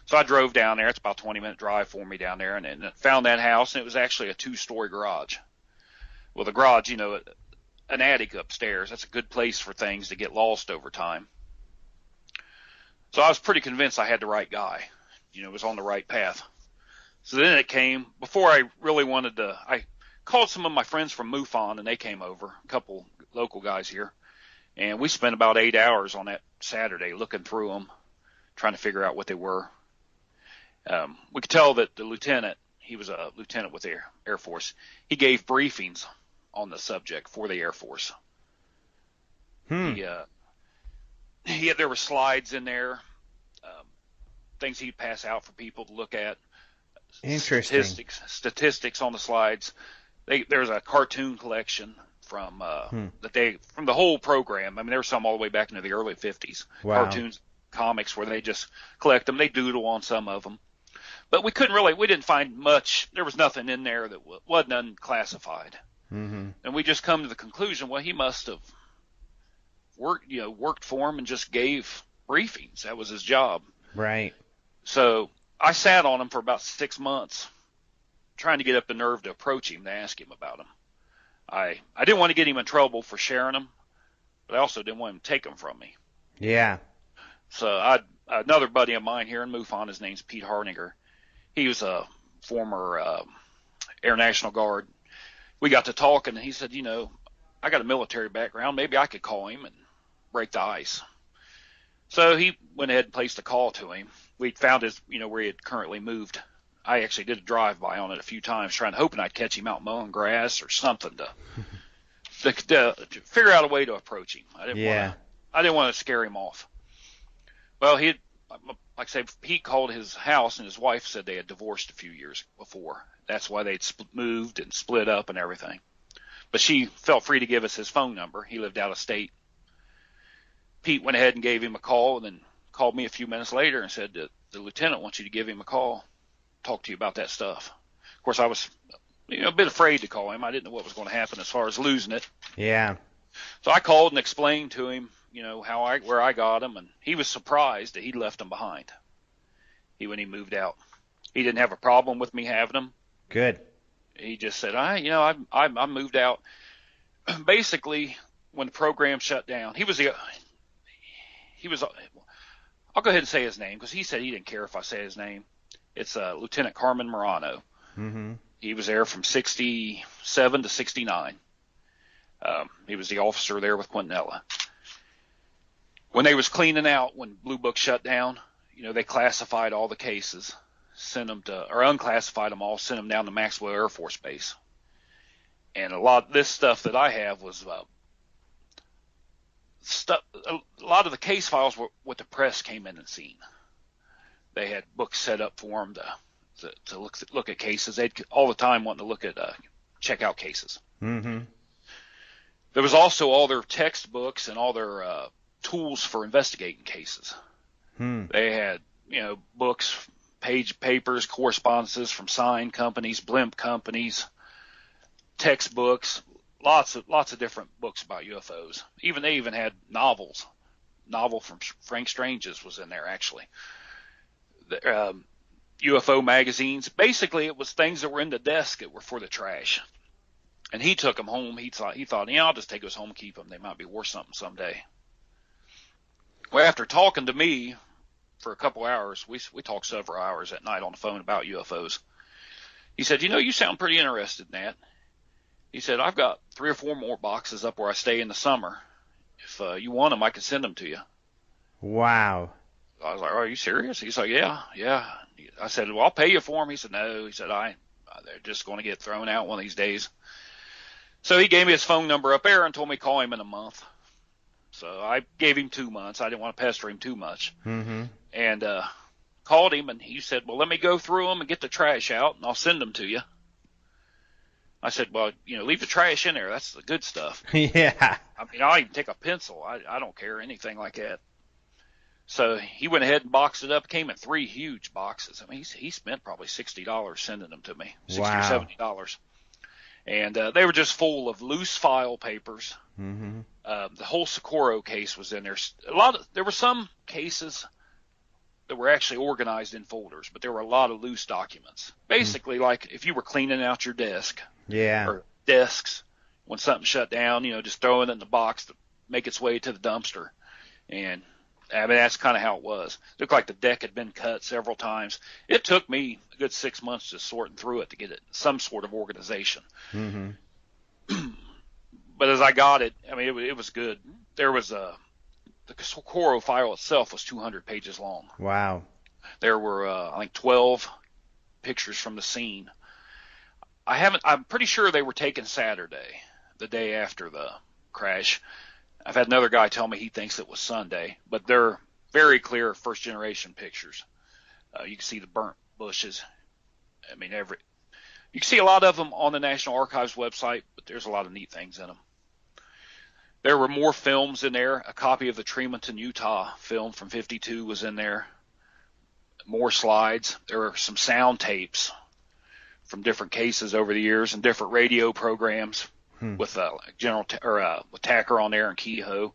So I drove down there. It's about a 20-minute drive for me down there, and found that house, and it was actually a 2-story garage. Well, the garage, an attic upstairs. That's a good place for things to get lost over time. So I was pretty convinced I had the right guy. Was on the right path. So then it came, before I really wanted to, I called some of my friends from MUFON, and they came over, a couple local guys here. And we spent about 8 hours on that Saturday looking through them, trying to figure out what they were. We could tell that the lieutenant, he was a lieutenant with the Air Force, he gave briefings on the subject for the Air Force. There were slides in there, things he'd pass out for people to look at. Interesting. Statistics on the slides. There's a cartoon collection from from the whole program. I mean, there were some all the way back into the early 50s. Wow. Cartoons, comics where they just collect them. They doodle on some of them. But we didn't find much. There was nothing in there that wasn't unclassified. And we just come to the conclusion, well, he must have worked for him and just gave briefings. That was his job. Right. So I sat on him for about 6 months, trying to get up the nerve to approach him to ask him about him. I didn't want to get him in trouble for sharing them, but I also didn't want him to take them from me. Yeah. So another buddy of mine here in MUFON, his name's Pete Harninger. He was a former Air National Guard. We got to talking, and he said, I got a military background. Maybe I could call him and break the ice. So he went ahead and placed a call to him. We found his, where he had currently moved. I actually did a drive-by on it a few times, hoping I'd catch him out mowing grass or something to figure out a way to approach him. I didn't want to scare him off. Well, like I said, he called his house, and his wife said they had divorced a few years before. That's why they'd moved and split up and everything. But she felt free to give us his phone number. He lived out of state. Pete went ahead and gave him a call, and then called me a few minutes later and said that the lieutenant wants you to give him a call, talk to you about that stuff. Of course, I was a bit afraid to call him. I didn't know what was going to happen as far as losing it. Yeah. So I called and explained to him, where I got him, and he was surprised that he'd left them behind when he moved out. He didn't have a problem with me having them. Good. He just said, I moved out. Basically, when the program shut down, he was, I'll go ahead and say his name because he said he didn't care if I say his name. It's Lieutenant Carmen Morano. Mm-hmm. He was there from 67 to 69. He was the officer there with Quintanilla. When they was cleaning out, when Blue Book shut down, they classified all the cases, sent them to, or unclassified them all, sent them down to Maxwell Air Force Base. And a lot of this stuff that I have was a lot of the case files were what the press came in and seen. They had books set up for them to look at cases. They'd all the time wanting to look at check out cases. Mm-hmm. There was also all their textbooks and all their tools for investigating cases. They had books, papers, correspondences from sign companies, blimp companies, textbooks, lots of different books about UFOs. They even had novels. Novel from Frank Strange's was in there actually. UFO magazines. Basically, it was things that were in the desk that were for the trash. And he took them home. He thought, I'll just take those home and keep them. They might be worth something someday. Well, after talking to me for a couple hours, we talked several hours at night on the phone about UFOs. He said, you sound pretty interested in that. He said, I've got 3 or 4 more boxes up where I stay in the summer. If you want them, I can send them to you. Wow. I was like, are you serious? He's like, yeah. I said, well, I'll pay you for them. He said, no. He said, they're just going to get thrown out one of these days. So he gave me his phone number up there and told me to call him in a month. So I gave him 2 months. I didn't want to pester him too much. Mm-hmm. And called him, and he said, well, let me go through them and get the trash out, and I'll send them to you. I said, well, leave the trash in there. That's the good stuff. Yeah. I'll even take a pencil. I don't care, anything like that. So he went ahead and boxed it up. It came in 3 huge boxes. He spent probably $60 sending them to me, $60 or $70. And they were just full of loose file papers. Mm-hmm. The whole Socorro case was in there. There were some cases that were actually organized in folders, but there were a lot of loose documents. Basically, like if you were cleaning out your desk, or desks, when something shut down, just throwing it in the box to make its way to the dumpster. And that's kind of how it was. It looked like the deck had been cut several times. It took me a good 6 months just sorting through it to get it some sort of organization. Mm-hmm. But as I got it, it was good. There was the Socorro file itself was 200 pages long. Wow. There were, 12 pictures from the scene. I'm pretty sure they were taken Saturday, the day after the crash. I've had another guy tell me he thinks it was Sunday, but they're very clear first generation pictures. You can see the burnt bushes. You can see a lot of them on the National Archives website, but there's a lot of neat things in them. There were more films in there. A copy of the Tremonton, Utah film from '52 was in there. More slides. There were some sound tapes from different cases over the years and different radio programs with with Tacker on there and Kehoe.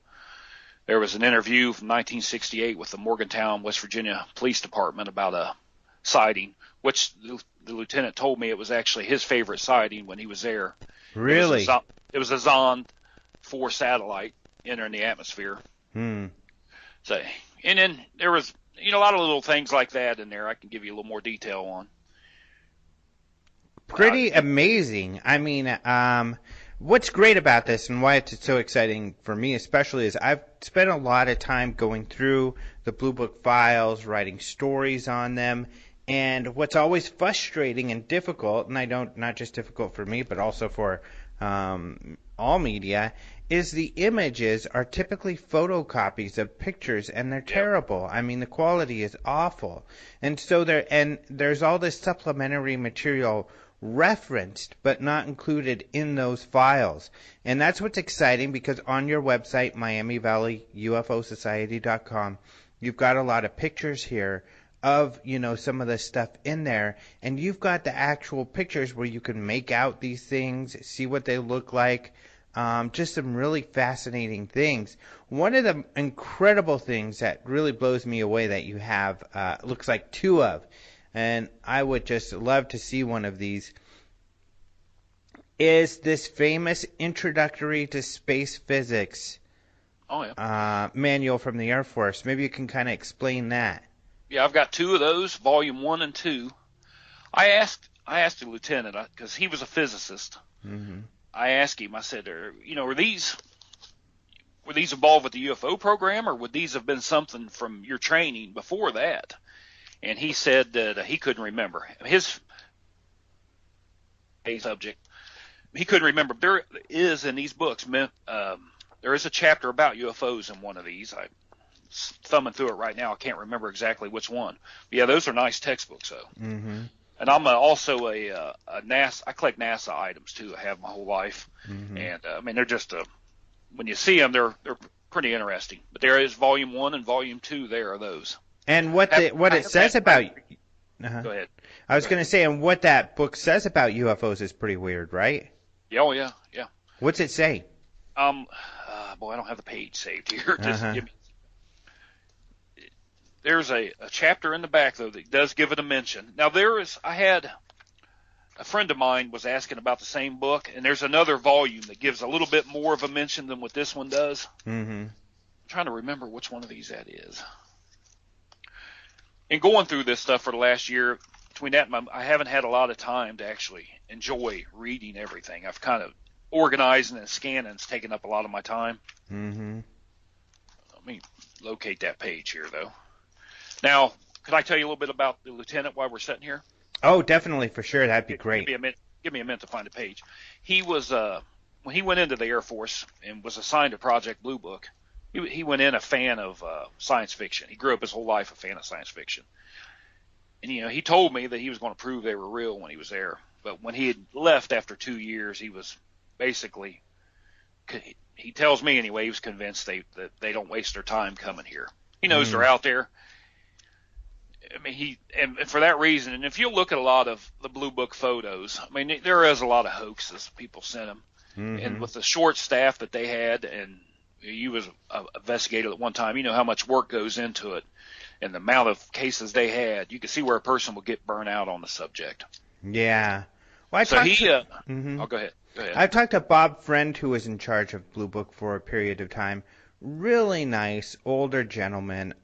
There was an interview from 1968 with the Morgantown, West Virginia Police Department about a sighting, which the lieutenant told me it was actually his favorite sighting when he was there. Really? It was a Zond 4 satellite entering the atmosphere. So, and then there was, a lot of little things like that in there I can give you a little more detail on. Pretty amazing. What's great about this and why it's so exciting for me especially is I've spent a lot of time going through the Blue Book files, writing stories on them, and what's always frustrating and difficult, and not just difficult for me but also for all media, is the images are typically photocopies of pictures, and they're terrible. The quality is awful. And so there's all this supplementary material referenced but not included in those files. And that's what's exciting, because on your website, Miami Valley UFO Society.com, you've got a lot of pictures here of, some of the stuff in there, and you've got the actual pictures where you can make out these things, see what they look like. Just some really fascinating things. One of the incredible things that really blows me away that you have, looks like 2 of, and I would just love to see one of these, is this famous Introductory to Space Physics manual from the Air Force. Maybe you can kind of explain that. Yeah, I've got 2 of those, volume 1 and 2. I asked the lieutenant, because he was a physicist. Mm-hmm. I asked him, I said, were these involved with the UFO program, or would these have been something from your training before that? And he said that he couldn't remember. His subject, he couldn't remember. There is in these books, there is a chapter about UFOs in one of these. I'm thumbing through it right now. I can't remember exactly which one. But yeah, those are nice textbooks, though. Mm-hmm. And I'm also a NASA. I collect NASA items too. I have my whole life, mm-hmm. and I mean they're just when you see them, they're pretty interesting. But there is volume 1 and volume 2. There are those. And what it says about. Go ahead. I was going to say, and what that book says about UFOs is pretty weird, right? Yeah, oh yeah. What's it say? Boy, I don't have the page saved here. Just give me. There's a chapter in the back, though, that does give it a mention. Now, I had a friend of mine was asking about the same book, and there's another volume that gives a little bit more of a mention than what this one does. Mm-hmm. I'm trying to remember which one of these that is. In going through this stuff for the last year, between that and I haven't had a lot of time to actually enjoy reading everything. I've kind of organizing and scanning. It's taken up a lot of my time. Mm-hmm. Let me locate that page here, though. Now, could I tell you a little bit about the lieutenant while we're sitting here? Oh, definitely, for sure. That'd be great. Give me a minute to find the page. He was when he went into the Air Force and was assigned to Project Blue Book. He went in a fan of science fiction. He grew up his whole life a fan of science fiction. And he told me that he was going to prove they were real when he was there. But when he had left after 2 years, he was basically, he tells me anyway, he was convinced that they don't waste their time coming here. He knows they're out there. I mean, and for that reason, and if you look at a lot of the Blue Book photos, I mean, there is a lot of hoaxes people sent him. Mm-hmm. And with the short staff that they had, and you was an investigator at one time, you know how much work goes into it, and the amount of cases they had, you could see where a person would get burnt out on the subject. Yeah. Well, go ahead. I've talked to Bob Friend, who was in charge of Blue Book for a period of time. Really nice, older gentleman.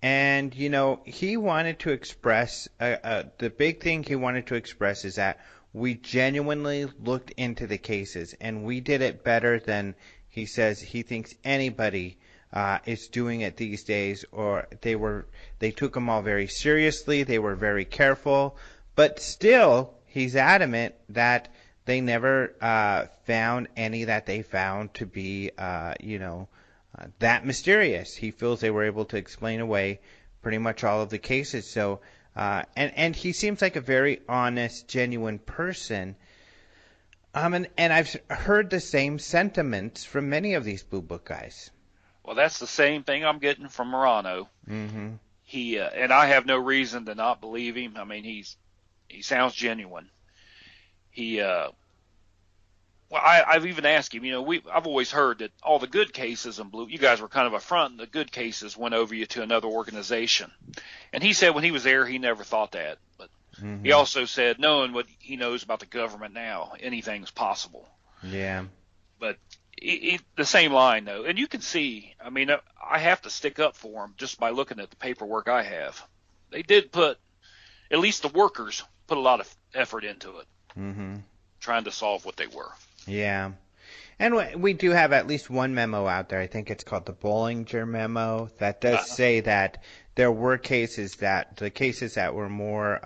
And, he wanted to express, the big thing he wanted to express is that we genuinely looked into the cases, and we did it better than he says he thinks anybody is doing it these days, or they took them all very seriously, they were very careful, but still, he's adamant that they never found any that they found to be, that mysterious. He feels they were able to explain away pretty much all of the cases. So, and he seems like a very honest, genuine person. And I've heard the same sentiments from many of these Blue Book guys. Well, that's the same thing I'm getting from Morano. Mm-hmm. He and I have no reason to not believe him. I mean, he sounds genuine. I've even asked him, I've always heard that all the good cases in Blue, you guys were kind of a front, and the good cases went over you to another organization. And he said when he was there, he never thought that. But mm-hmm. He also said, knowing what he knows about the government now, anything's possible. Yeah. But the same line, though. And you can see, I mean, I have to stick up for him just by looking at the paperwork I have. They did put, at least the workers, put a lot of effort into it, mm-hmm. trying to solve what they were. Yeah. And we do have at least one memo out there. I think it's called the Bollinger Memo that does say that there were cases the cases that were more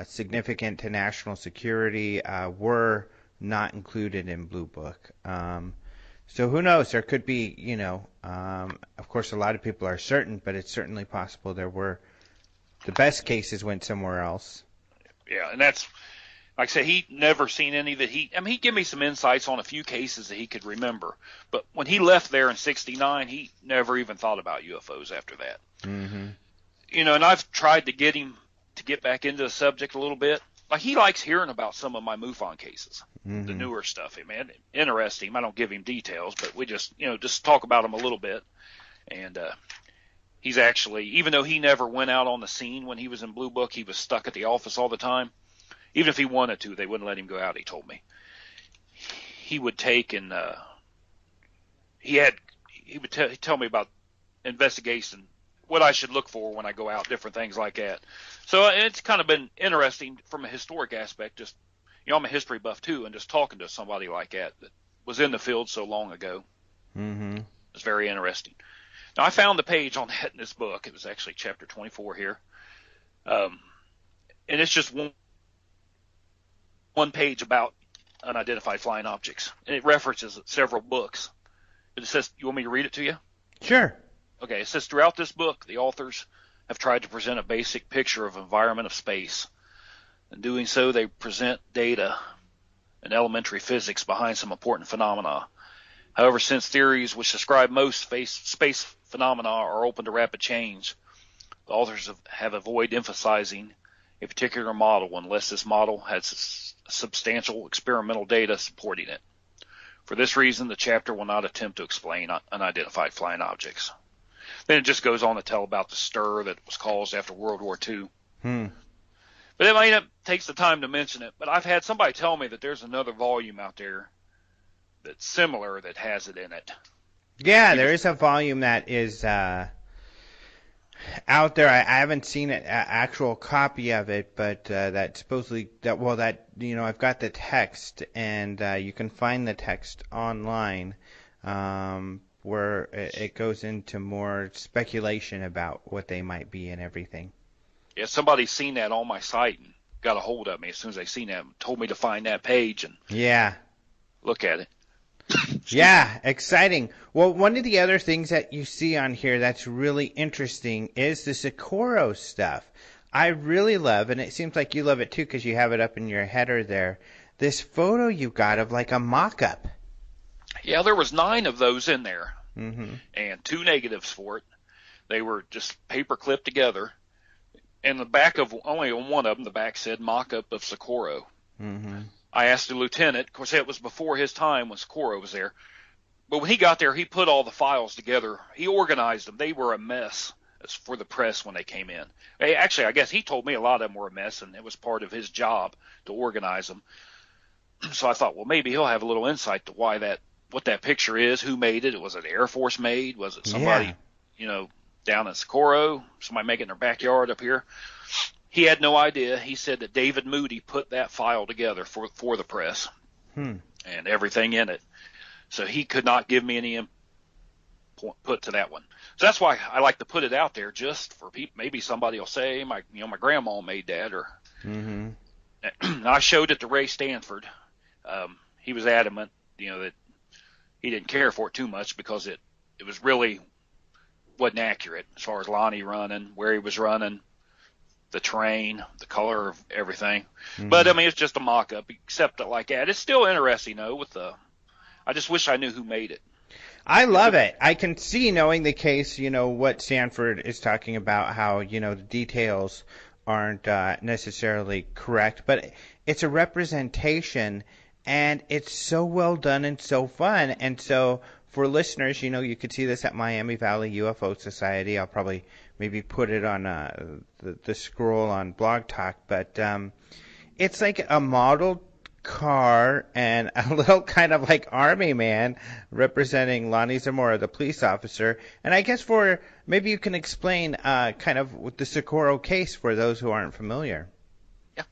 significant to national security were not included in Blue Book. So who knows? There could be, of course, a lot of people are certain, but it's certainly possible the best cases went somewhere else. Yeah, and that's, like I said, he never seen any that he gave me some insights on a few cases that he could remember. But when he left there in '69, he never even thought about UFOs after that. Mm-hmm. And I've tried to get him to get back into the subject a little bit. Like, he likes hearing about some of my MUFON cases, mm-hmm. the newer stuff. Man, interesting. I don't give him details, but we just talk about them a little bit. And He's actually, even though he never went out on the scene when he was in Blue Book, he was stuck at the office all the time. Even if he wanted to, they wouldn't let him go out, he told me. He would take and he would tell me about investigation, what I should look for when I go out, different things like that. So it's kind of been interesting from a historic aspect. Just, I'm a history buff too, and just talking to somebody like that was in the field so long ago. Mm-hmm. It's very interesting. Now, I found the page on that in this book. It was actually chapter 24 here. And it's just one page about unidentified flying objects. And it references several books. It says, you want me to read it to you? Sure. Okay, it says, throughout this book, the authors have tried to present a basic picture of environment of space. In doing so, they present data and elementary physics behind some important phenomena. However, since theories which describe most space phenomena are open to rapid change, the authors have avoided emphasizing a particular model unless this model has substantial experimental data supporting it. For this reason, the chapter will not attempt to explain unidentified flying objects. Then it just goes on to tell about the stir that was caused after World War II. But it takes the time to mention it. But I've had somebody tell me that there's another volume out there that's similar that has it in it. Yeah, there is a volume that is out there. I haven't seen an actual copy of it, but that supposedly I've got the text, and you can find the text online, where it goes into more speculation about what they might be and everything. Yeah, somebody's seen that on my site and got a hold of me as soon as they seen that, and told me to find that page and look at it. Yeah, exciting. Well, one of the other things that you see on here that's really interesting is the Socorro stuff. I really love, and it seems like you love it too because you have it up in your header there, this photo you got of like a mock-up. Yeah, there was 9 of those in there, and 2 negatives for it. They were just paper clipped together. And the back of only one of them, the back said mock-up of Socorro. I asked the lieutenant, of course, it was before his time when Socorro was there. But when he got there, he put all the files together. He organized them. They were a mess for the press when they came in. Actually, I guess he told me a lot of them were a mess, and it was part of his job to organize them. So I thought, well, maybe he'll have a little insight to what that picture is, who made it. Was it Air Force made? Was it somebody, down in Socorro, somebody making their backyard up here? He had no idea. He said that David Moody put that file together for the press and everything in it. So he could not give me any input to that one. So that's why I like to put it out there just for people. Maybe somebody will say, my grandma made that, or I showed it to Ray Stanford. He was adamant, that he didn't care for it too much because it was really wasn't accurate as far as Lonnie running, where he was running, the terrain, the color of everything. But it's just a mock-up. Accept it like that. It's still interesting though. I just wish I knew who made it. I love it. I can see, knowing the case, what Stanford is talking about, how the details aren't necessarily correct, but it's a representation, and it's so well done and so fun. And so for listeners, you could see this at Miami Valley UFO Society. I'll probably maybe put it on the scroll on Blog Talk, but it's like a model car and a little kind of like army man representing Lonnie Zamora, the police officer. And I guess maybe you can explain kind of the Socorro case for those who aren't familiar. Yeah.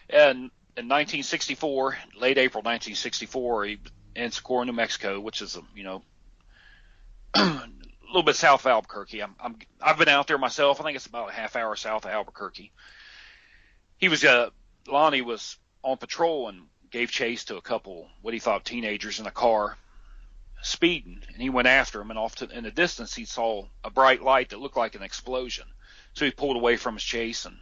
And in 1964, late April 1964, in Socorro, New Mexico, which is a little bit south of Albuquerque. I've been out there myself. I think it's about a half hour south of Albuquerque. Lonnie was on patrol and gave chase to a couple, what he thought teenagers in a car, speeding, and he went after them. And in the distance, he saw a bright light that looked like an explosion. So he pulled away from his chase and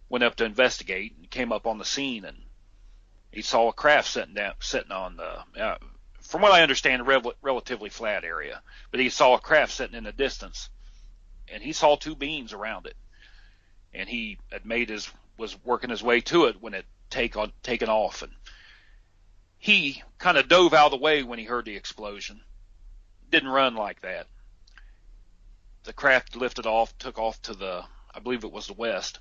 went up to investigate, and came up on the scene, and he saw a craft sitting on the, from what I understand, a relatively flat area. But he saw a craft sitting in the distance, and he saw 2 beams around it. And he had was working his way to it when it taken off, and he kind of dove out of the way when he heard the explosion. Didn't run like that. the craft lifted off, took off to I believe it was the west,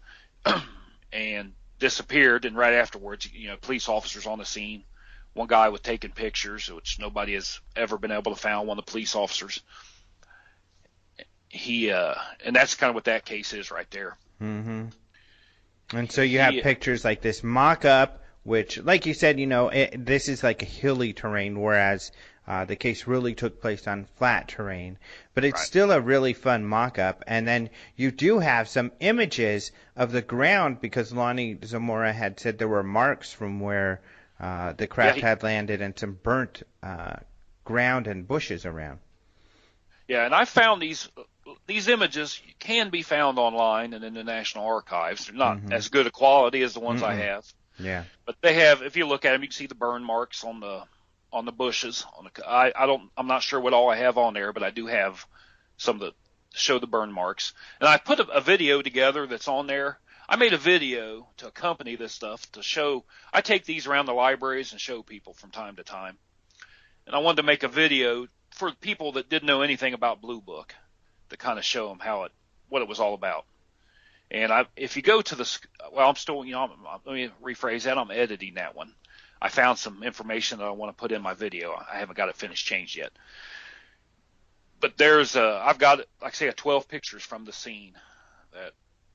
and disappeared. And right afterwards, police officers on the scene. One guy was taking pictures, which nobody has ever been able to find. One of the police officers. And that's kind of what that case is right there. Mm-hmm. And so you have pictures like this mock-up, which, like you said, this is like a hilly terrain, whereas the case really took place on flat terrain. But it's still a really fun mock-up. And then you do have some images of the ground, because Lonnie Zamora had said there were marks from where the craft had landed and some burnt ground and bushes around. Yeah, and I found these images can be found online and in the National Archives. They're not as good a quality as the ones I have. Yeah. But they have, if you look at them, you can see the burn marks on the bushes. I'm not sure what all I have on there, but I do have some that show the burn marks. And I put a video together that's on there. I made a video to accompany this stuff to show. I take these around the libraries and show people from time to time. And I wanted to make a video for people that didn't know anything about Blue Book, to kind of show them what it was all about. And if you go to I'm still, let me rephrase that. I'm editing that one. I found some information that I want to put in my video. I haven't got it finished changed yet. But I've got, like I say, 12 pictures from the scene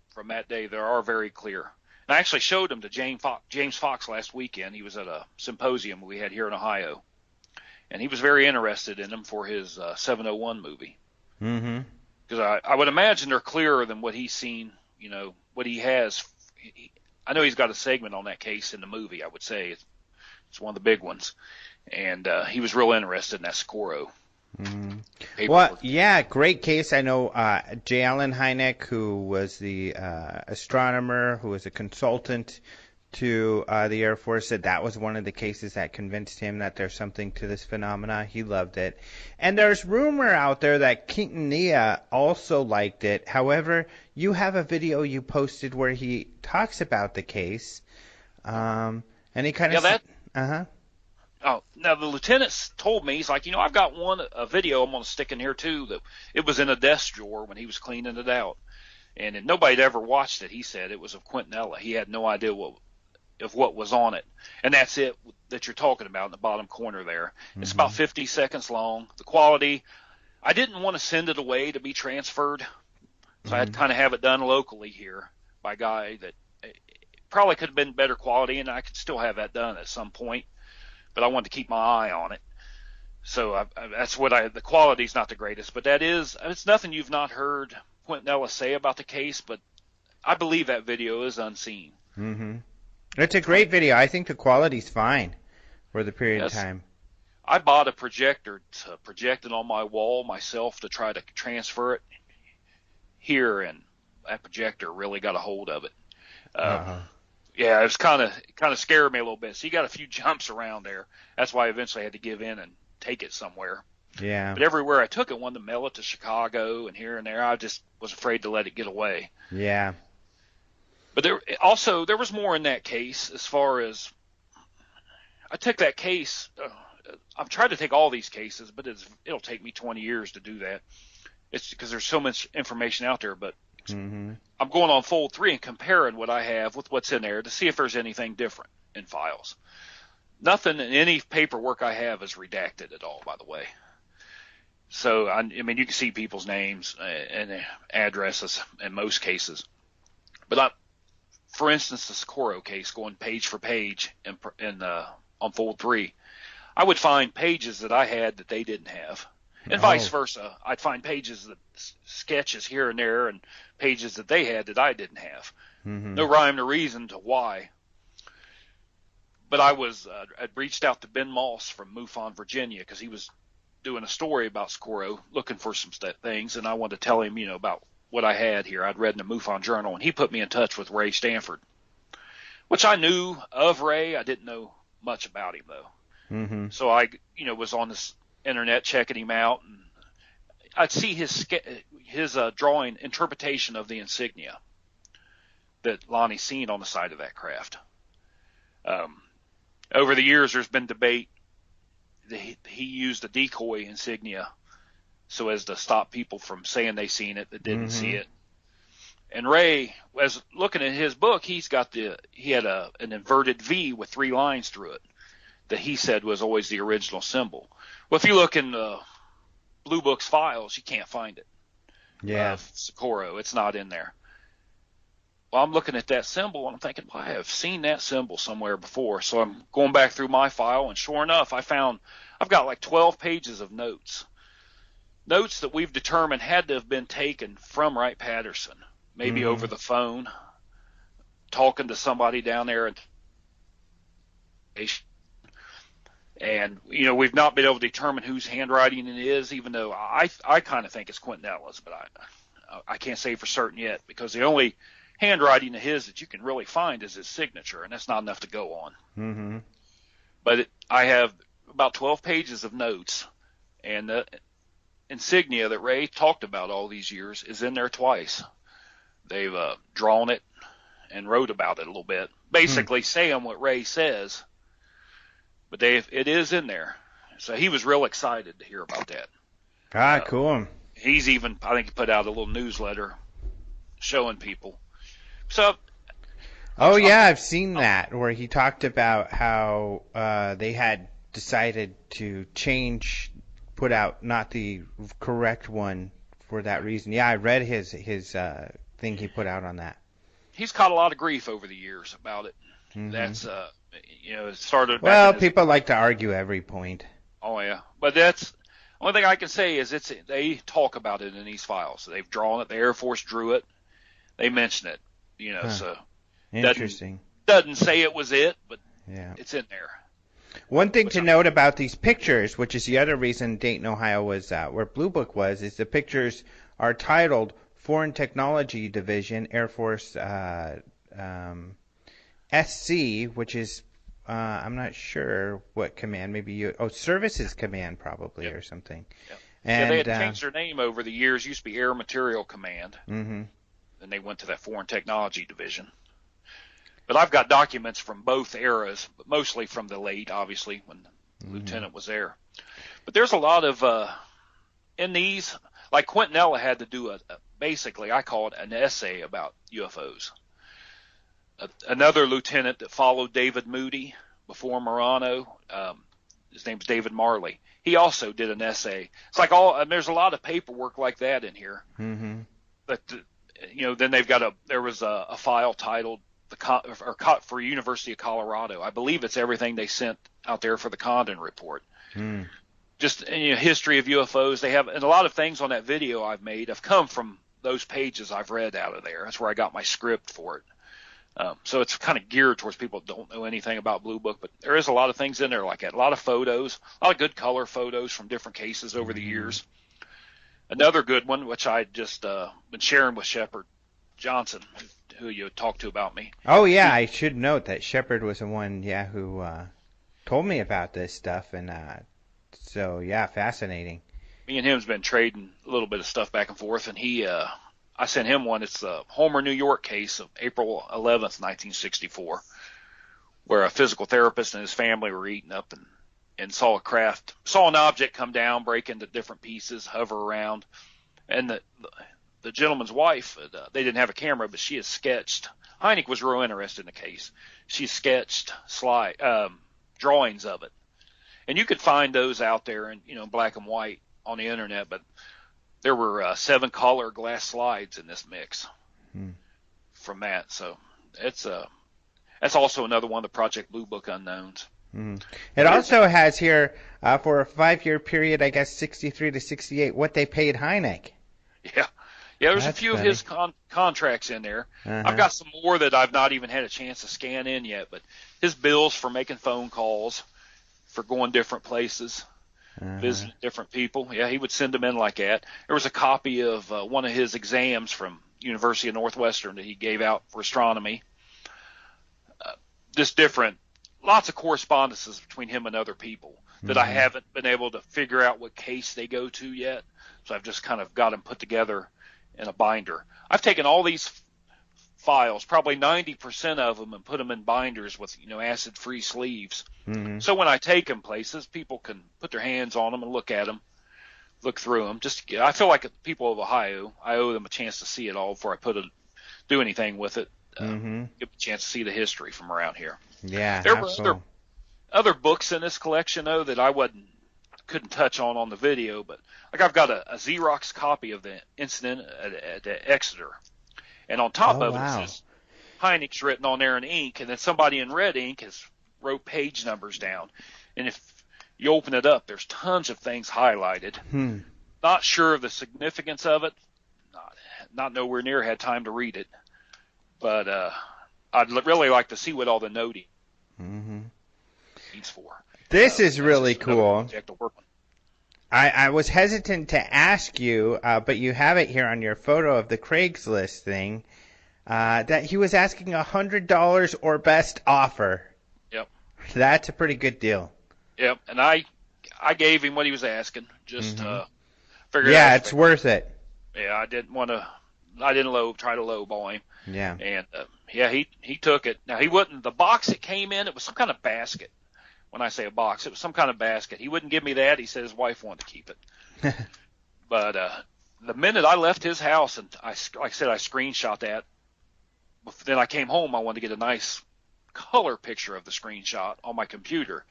from that day that are very clear. And I actually showed them to James Fox last weekend. He was at a symposium we had here in Ohio. And he was very interested in them for his 701 movie. Mm-hmm. Because I would imagine they're clearer than what he's seen, what he has. I know he's got a segment on that case in the movie, I would say. It's one of the big ones. And he was real interested in that Socorro. Mm-hmm. Well, yeah, great case. I know J. Allen Hynek, who was the astronomer, who was a consultant to the Air Force, said that was one of the cases that convinced him that there's something to this phenomena. He loved it. And there's rumor out there that Quintanilla also liked it. However, you have a video you posted where he talks about the case. And he kind of... Oh, now the lieutenant told me, he's like, I've got a video I'm going to stick in here too, that it was in a desk drawer when he was cleaning it out. And nobody had ever watched it. He said it was of Quintanilla. He had no idea what was on it. And that's it that you're talking about in the bottom corner there. It's about 50 seconds long. The quality, I didn't want to send it away to be transferred, so I had to kind of have it done locally here by a guy that probably could have been better quality, and I could still have that done at some point, but I wanted to keep my eye on it. So that's the quality's not the greatest, but it's nothing you've not heard Quintanilla say about the case, but I believe that video is unseen. Mm-hmm. It's a great video. I think the quality's fine for the period of time. I bought a projector to project it on my wall myself to try to transfer it here, and that projector really got a hold of it. Yeah, it was kind of scared me a little bit. So you got a few jumps around there. That's why I eventually had to give in and take it somewhere. Yeah. But everywhere I took it, wanted to mail it to Chicago and here and there. I just was afraid to let it get away. Yeah. But there was more in that case as far as I took that case. I've tried to take all these cases, but it'll take me 20 years to do that. It's because there's so much information out there. But I'm going on fold 3 and comparing what I have with what's in there to see if there's anything different in files. Nothing in any paperwork I have is redacted at all, by the way. So, I mean, you can see people's names and addresses in most cases. But for instance, the Socorro case, going page for page on fold 3, I would find pages that I had that they didn't have, and vice versa. I'd find pages that sketches here and there, and pages that they had that I didn't have. No rhyme or reason to why. But I'd reached out to Ben Moss from MUFON, Virginia, because he was doing a story about Socorro, looking for some things, and I wanted to tell him, about what I had here. I'd read in the MUFON Journal, and he put me in touch with Ray Stanford, which I knew of Ray. I didn't know much about him, though. So I, was on this internet checking him out, and I'd see his drawing interpretation of the insignia that Lonnie's seen on the side of that craft. Over the years, there's been debate that he used a decoy insignia so as to stop people from saying they seen it that didn't see it. And Ray, as looking at his book, he had an inverted V with 3 lines through it that he said was always the original symbol. Well, if you look in Blue Book's files, you can't find it. Yeah. Socorro, it's not in there. Well, I'm looking at that symbol, and I'm thinking, well, I have seen that symbol somewhere before. So I'm going back through my file, and sure enough, I've got like 12 pages of notes that we've determined had to have been taken from Wright-Patterson, maybe over the phone, talking to somebody down there. And, you know, we've not been able to determine whose handwriting it is, even though I kind of think it's Quintella's, but I can't say for certain yet, because the only handwriting of his that you can really find is his signature, and that's not enough to go on. But I have about 12 pages of notes, and the insignia that Ray talked about all these years is in there twice. They've drawn it and wrote about it a little bit, basically saying what Ray says, but it is in there. So he was real excited to hear about that. Cool. He's even, I think, he put out a little newsletter showing people. So, I've seen that, where he talked about how they had decided to put out not the correct one for that reason. Yeah, I read his thing he put out on that. He's caught a lot of grief over the years about it. That's, it started. Well, people like to argue every point. Oh yeah, but that's only thing I can say is they talk about it in these files. So they've drawn it. The Air Force drew it. They mention it. So interesting. Doesn't say it was it, but it's in there. One thing to note about these pictures, which is the other reason Dayton, Ohio was where Blue Book was, is the pictures are titled Foreign Technology Division, Air Force SC, which is, I'm not sure what command, maybe Services Command probably, or something. Yep. And they had changed their name over the years. It used to be Air Material Command. Then they went to that Foreign Technology Division. But I've got documents from both eras, but mostly from the late, obviously, when the lieutenant was there. But there's a lot of, in these, like Quintanilla had to do basically, I call it an essay about UFOs. Another lieutenant that followed David Moody before Marano, his name's David Marley. He also did an essay. It's like there's a lot of paperwork like that in here. But, then they've got there was a file titled for University of Colorado. I believe it's everything they sent out there for the Condon report. Just history of UFOs. They have, and a lot of things on that video I've made have come from those pages I've read out of there. That's where I got my script for it. So it's kind of geared towards people that don't know anything about Blue Book, but there is a lot of things in there like that. A lot of photos, a lot of good color photos from different cases over the years. Another good one, which I just been sharing with Shepard Johnson, who you talked to about me. Oh, yeah, I should note that Shepard was the one, who told me about this stuff, and so, fascinating. Me and him's been trading a little bit of stuff back and forth, and I sent him one. It's the Homer, New York case of April 11th, 1964, where a physical therapist and his family were eating up and saw an object come down, break into different pieces, hover around. And the gentleman's wife, they didn't have a camera, but she has sketched. Heineck was real interested in the case. She sketched drawings of it. And you could find those out there in, black and white on the internet, but there were 7 color glass slides in this mix from that. So that's also another one of the Project Blue Book unknowns. It also has here for a 5-year period, I guess 63 to 68, what they paid Heineck. Yeah, there's a few of his contracts in there. I've got some more that I've not even had a chance to scan in yet, but his bills for making phone calls, for going different places, visiting different people. Yeah, he would send them in like that. There was a copy of one of his exams from University of Northwestern that he gave out for astronomy. Just different, lots of correspondences between him and other people that I haven't been able to figure out what case they go to yet. So I've just kind of got them put together in a binder. I've taken all these files, probably 90% of them, and put them in binders with, acid-free sleeves. So when I take them places, people can put their hands on them and look at them look through them. I feel like people of Ohio, I owe them a chance to see it all before I do anything with it. Give them a chance to see the history from around here. Yeah, there were other books in this collection though that I couldn't touch on the video, but like I've got a Xerox copy of the incident at Exeter, and on top of it says Hynek's written on there in ink, and then somebody in red ink has wrote page numbers down, and if you open it up, there's tons of things highlighted. Not sure of the significance of it. Not nowhere near had time to read it, but I'd really like to see what all the noting needs for. This is really cool. I was hesitant to ask you, but you have it here on your photo of the Craigslist thing, that he was asking $100 or best offer. Yep. That's a pretty good deal. Yep, and I gave him what he was asking. Just figured. Yeah, it's worth it. Yeah, I didn't try to lowball him. Yeah. And he took it. Now he wouldn't. The box it came in, it was some kind of basket. When I say a box, it was some kind of basket. He wouldn't give me that. He said his wife wanted to keep it. But the minute I left his house, and like I said, I screenshot that. Then I came home. I wanted to get a nice color picture of the screenshot on my computer.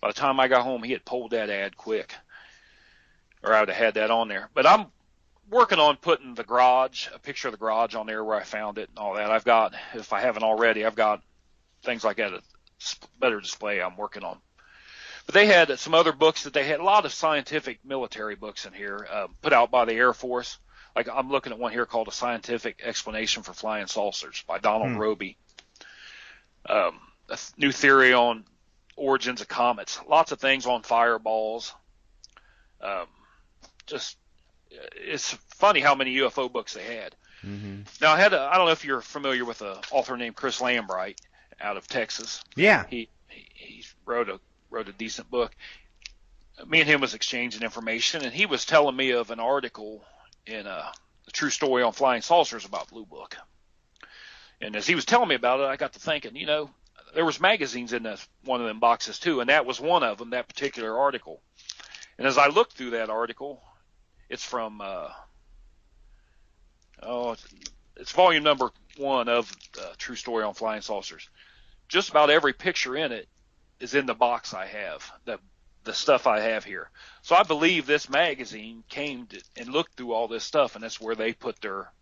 By the time I got home, he had pulled that ad quick, or I would have had that on there. But I'm working on putting a picture of the garage on there where I found it and all that. If I haven't already, I've got things like that. Better display I'm working on. But they had some other books that they had, a lot of scientific military books in here, put out by the Air Force. Like I'm looking at one here called A Scientific Explanation for Flying Saucers by Donald Roby. A new theory on origins of comets. Lots of things on fireballs. It's funny how many UFO books they had. Now I don't know if you're familiar with an author named Chris Lambright out of Texas. Yeah. He wrote a decent book. Me and him was exchanging information, and he was telling me of an article in the True Story on Flying Saucers about Blue Book. And as he was telling me about it, I got to thinking, there was magazines in one of them boxes too, and that was one of them, that particular article. And as I looked through that article, it's from it's volume number 1 of True Story on Flying Saucers. Just about every picture in it is in the box I have, the stuff I have here. So I believe this magazine came and looked through all this stuff, and that's where they put their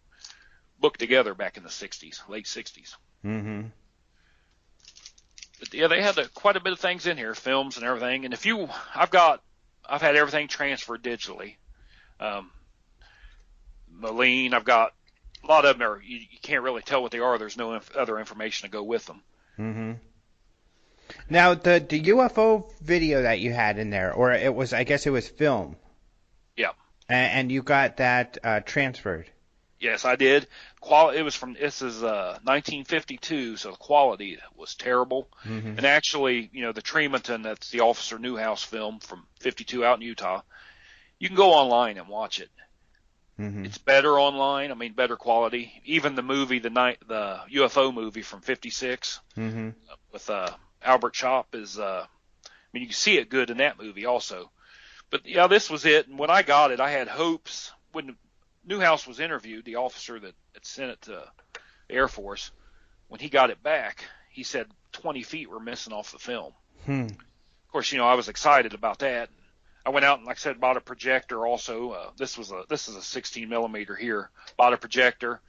book together back in the 60s, late 60s. But yeah, they had quite a bit of things in here, films and everything. And I've had everything transferred digitally. Moline, I've got a lot of them you can't really tell what they are. There's no other information to go with them. Now, the UFO video that you had in there, or I guess it was film. Yeah. And you got that transferred. Yes, I did. This is 1952, so the quality was terrible. And actually, the Tremonton, that's the Officer Newhouse film from 52 out in Utah, you can go online and watch it. It's better online. I mean, better quality. Even the movie, the UFO movie from 56 with Albert Chop is, you can see it good in that movie also. But yeah, this was it. And when I got it, I had hopes. When Newhouse was interviewed, the officer that had sent it to the Air Force, when he got it back, he said 20 feet were missing off the film. Of course, I was excited about that. I went out and, like I said, bought a projector also. This is a 16 millimeter here. Bought a projector,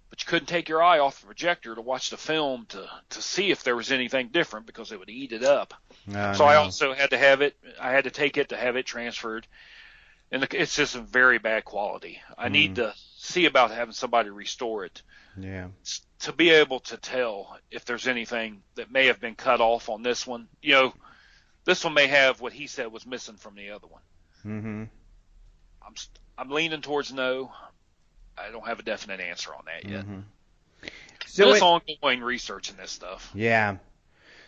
but you couldn't take your eye off the projector to watch the film to see if there was anything different because it would eat it up. I also had to have it. I had to take it to have it transferred, and it's just in very bad quality. I need to see about having somebody restore it. Yeah. To be able to tell if there's anything that may have been cut off on this one. This one may have what he said was missing from the other one. I'm leaning towards no. I don't have a definite answer on that yet. So it's ongoing research in this stuff. Yeah.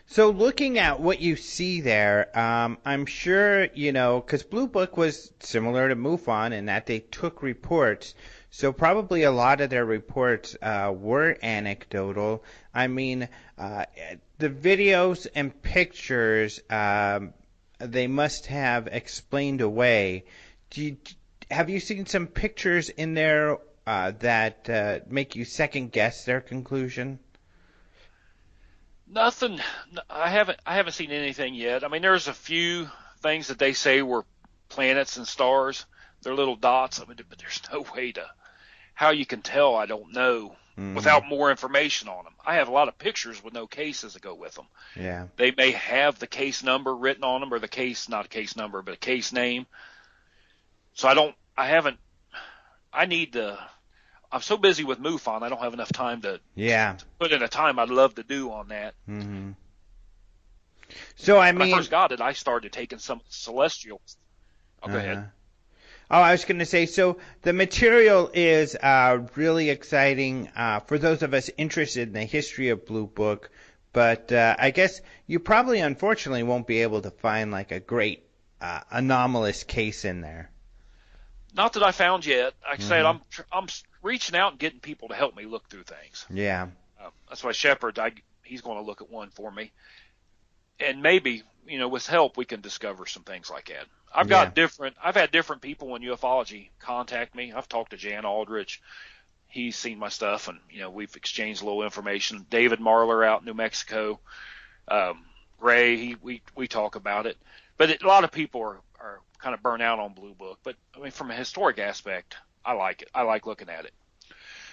So looking at what you see there, I'm sure, because Blue Book was similar to MUFON in that they took reports. So probably a lot of their reports were anecdotal. I mean, the videos and pictures, they must have explained away have you seen some pictures in there that make you second guess their conclusion? Nothing. I haven't seen anything yet. I mean, there's a few things that they say were planets and stars. They're little dots. I mean, but there's no way to how you can tell. I don't know without more information on them. I have a lot of pictures with no cases that go with them. Yeah. They may have the case number written on them, or the case, not a case number, but a case name. So I'm so busy with MUFON, I don't have enough time to put in a time I'd love to do on that. Mm-hmm. So, when I first got it, I started taking some celestial. Oh, go ahead. Oh, I was going to say, so the material is really exciting for those of us interested in the history of Blue Book, but I guess you probably, unfortunately, won't be able to find like a great anomalous case in there. Not that I found yet. Like I said, I'm reaching out and getting people to help me look through things. Yeah. That's why Shepard, he's going to look at one for me. And maybe, with help, we can discover some things like that. I've had different people in ufology contact me. I've talked to Jan Aldrich. He's seen my stuff, and, we've exchanged a little information. David Marler out in New Mexico. Ray, we talk about it. But a lot of people are kind of burnt out on Blue Book. But, I mean, from a historic aspect, I like it. I like looking at it.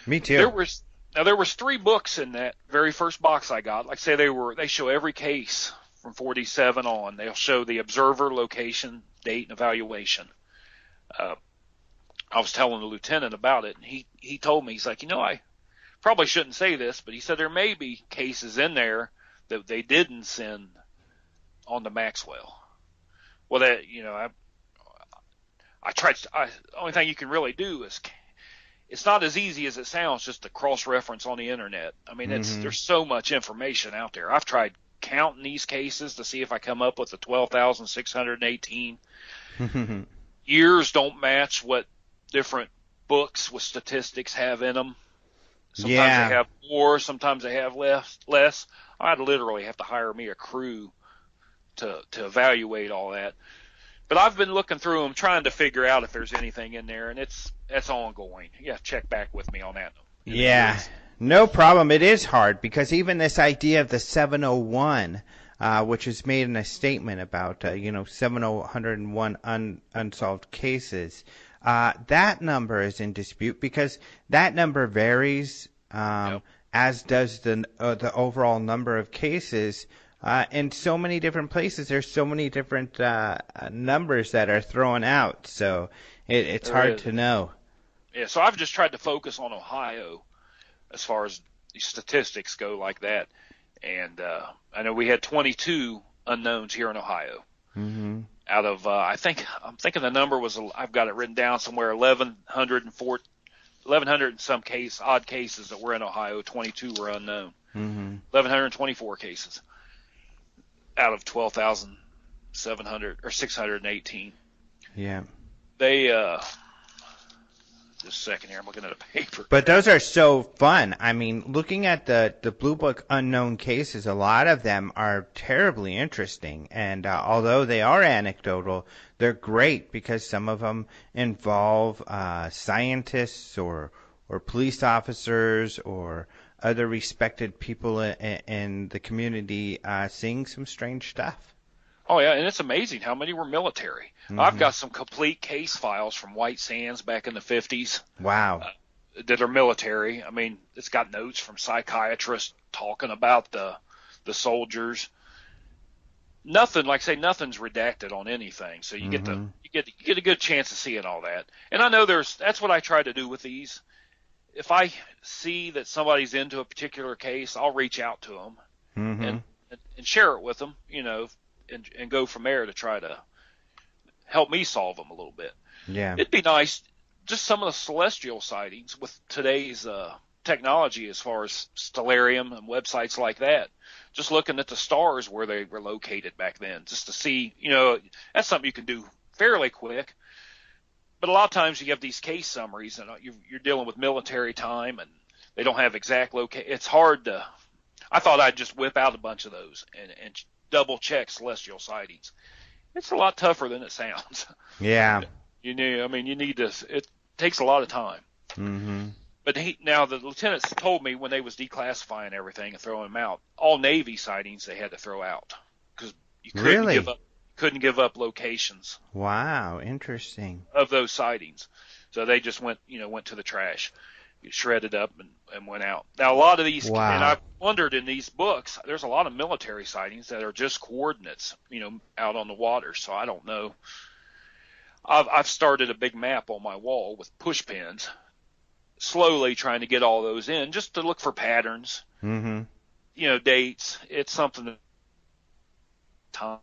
Me too. There was 3 books in that very first box I got. Like I say, they show every case from 47 on. They'll show the observer, location, date, and evaluation. I was telling the lieutenant about it, and he told me, he's like, I probably shouldn't say this, but he said there may be cases in there that they didn't send on the Maxwell. Well, that, I tried. The only thing you can really do is, it's not as easy as it sounds just to cross-reference on the internet. I mean, there's so much information out there. I've tried counting these cases to see if I come up with the 12,618. Years don't match what different books with statistics have in them. Sometimes they have more, sometimes they have less. I'd literally have to hire me a crew to evaluate all that. But I've been looking through them, trying to figure out if there's anything in there, and that's ongoing. Yeah, check back with me on that. Yeah, no problem. It is hard because even this idea of the 701, which is made in a statement about 701 unsolved cases, that number is in dispute because that number varies, as does the overall number of cases. In so many different places, there's so many different numbers that are thrown out, so it's hard to know. Yeah, so I've just tried to focus on Ohio as far as the statistics go like that. And I know we had 22 unknowns here in Ohio. Mm-hmm. Out of, I'm thinking the number was, I've got it written down somewhere, 1,100 and some odd cases that were in Ohio. 22 were unknown. 1,124 cases out of 12,700 or 618. Yeah. They, just a second here, I'm looking at a paper. But those are so fun. I mean, looking at the Blue Book unknown cases, a lot of them are terribly interesting. And although they are anecdotal, they're great because some of them involve scientists or police officers or other respected people in the community seeing some strange stuff. Oh, yeah, and it's amazing how many were military. I've got some complete case files from White Sands back in the 50s. Wow. That are military. I mean, it's got notes from psychiatrists talking about the soldiers. Nothing, like I say, nothing's redacted on anything. So you get a good chance of seeing all that. And I know that's what I try to do with these. If I see that somebody's into a particular case, I'll reach out to them and share it with them, and go from there to try to help me solve them a little bit. Yeah. It'd be nice, just some of the celestial sightings with today's technology as far as Stellarium and websites like that, just looking at the stars where they were located back then, just to see, that's something you can do fairly quick. But a lot of times you have these case summaries, and you're dealing with military time, and they don't have exact location. It's hard to. I thought I'd just whip out a bunch of those and double check celestial sightings. It's a lot tougher than it sounds. Yeah. You need to. It takes a lot of time. Mm-hmm. But now the lieutenants told me when they was declassifying everything and throwing them out, all Navy sightings they had to throw out because you couldn't give up locations. Wow, interesting. Of those sightings, so they just went to the trash, shredded up and went out. Now a lot of these, and I've wondered in these books, there's a lot of military sightings that are just coordinates, out on the water. So I don't know. I've started a big map on my wall with push pins, slowly trying to get all those in just to look for patterns, dates. It's something time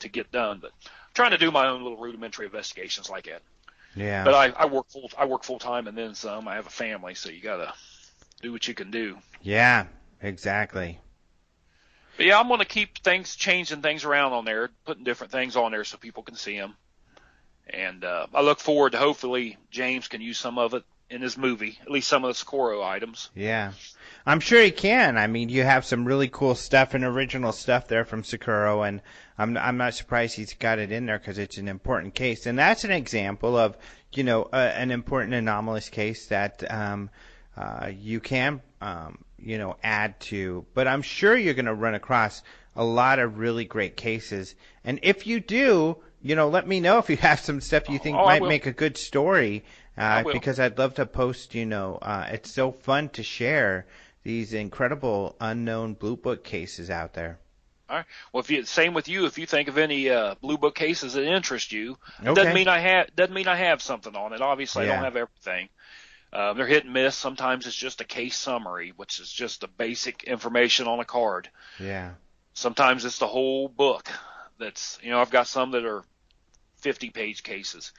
to get done, but I'm trying to do my own little rudimentary investigations like that. Yeah. But I work full time and then some. I have a family, so you gotta do what you can do. Yeah, exactly. But yeah, I'm gonna keep changing things around on there, putting different things on there so people can see them. And I look forward to hopefully James can use some of it in his movie, at least some of the Socorro items. Yeah. I'm sure he can. I mean, you have some really cool stuff and original stuff there from Socorro, and I'm not surprised he's got it in there because it's an important case. And that's an example of, an important anomalous case that you can, add to. But I'm sure you're going to run across a lot of really great cases. And if you do, let me know if you have some stuff you think might make a good story, because I'd love to post, it's so fun to share these incredible unknown Blue Book cases out there. All right. Well, same with you. If you think of any Blue Book cases that interest you, okay. doesn't mean I have something on it. Obviously, I don't have everything. They're hit and miss. Sometimes it's just a case summary, which is just the basic information on a card. Yeah. Sometimes it's the whole book. That's I've got some that are 50-page cases.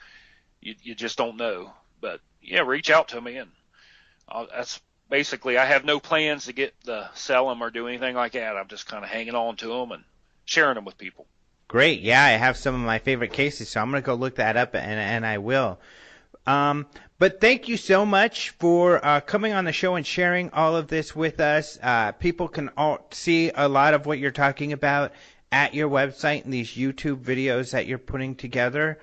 You just don't know. But yeah, reach out to me, and that's basically. I have no plans to sell them or do anything like that. I'm just kind of hanging on to them and sharing them with people. Great. Yeah, I have some of my favorite cases, so I'm going to go look that up, and I will. But thank you so much for coming on the show and sharing all of this with us. People can all see a lot of what you're talking about at your website and these YouTube videos that you're putting together.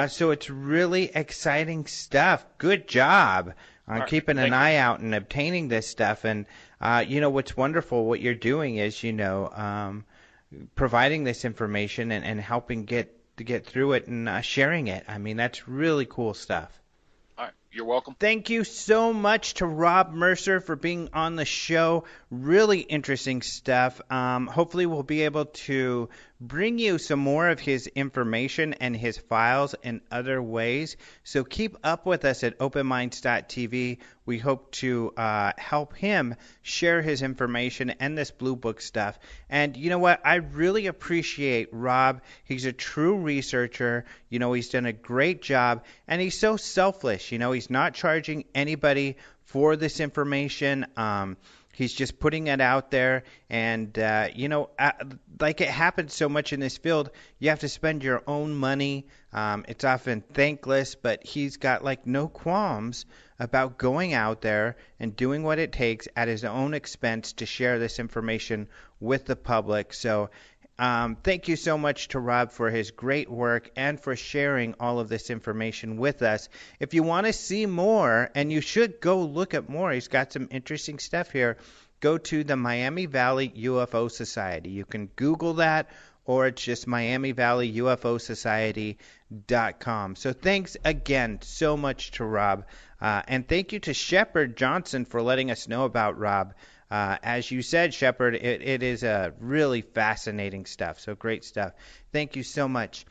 So it's really exciting stuff. Good job on keeping an eye out and obtaining this stuff. And, what's wonderful, what you're doing is, providing this information and helping to get through it and sharing it. I mean, that's really cool stuff. All right. You're welcome. Thank you so much to Rob Mercer for being on the show. Really interesting stuff. Hopefully we'll be able to bring you some more of his information and his files in other ways. So keep up with us at openminds.tv. We hope to help him share his information and this Blue Book stuff. And you know what? I really appreciate Rob. He's a true researcher. He's done a great job. And he's so selfless. He's not charging anybody for this information. He's just putting it out there, and, like it happens so much in this field, you have to spend your own money. It's often thankless, but he's got, no qualms about going out there and doing what it takes at his own expense to share this information with the public. So thank you so much to Rob for his great work and for sharing all of this information with us. If you want to see more, and you should go look at more, he's got some interesting stuff here, go to the Miami Valley UFO Society. You can Google that, or it's just Miami Valley UFO Society.com. So thanks again so much to Rob. And thank you to Shepard Johnson for letting us know about Rob. As you said, Shepard, it is really fascinating stuff. So great stuff. Thank you so much.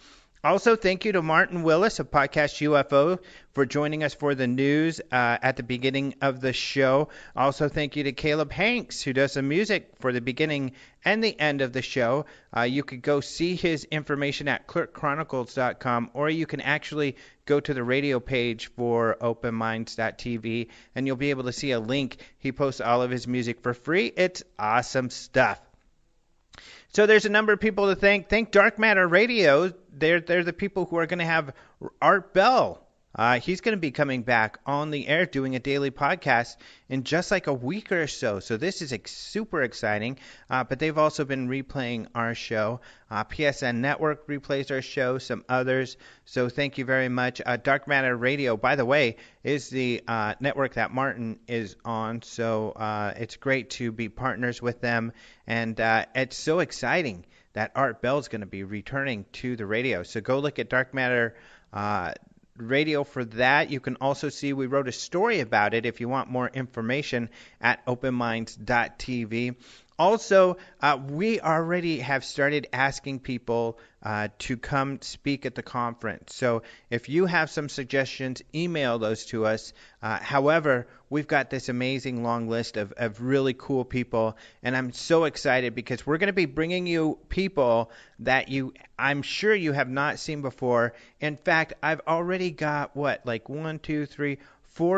Also, thank you to Martin Willis of Podcast UFO for joining us for the news at the beginning of the show. Also, thank you to Caleb Hanks, who does the music for the beginning and the end of the show. You could go see his information at clerkchronicles.com, or you can actually go to the radio page for openminds.tv, and you'll be able to see a link. He posts all of his music for free. It's awesome stuff. So there's a number of people to thank. Thank Dark Matter Radio. They're the people who are going to have Art Bell He's going to be coming back on the air doing a daily podcast in just like a week or so. So this is super exciting. But they've also been replaying our show. PSN Network replays our show, some others. So thank you very much. Dark Matter Radio, by the way, is the network that Martin is on. So it's great to be partners with them. And it's so exciting that Art Bell's going to be returning to the radio. So go look at Dark Matter Radio for that. You can also see we wrote a story about it if you want more information at openminds.tv. Also, we already have started asking people to come speak at the conference. So if you have some suggestions, email those to us. However, we've got this amazing long list of really cool people, and I'm so excited because we're going to be bringing you people that I'm sure you have not seen before. In fact, I've already got, 4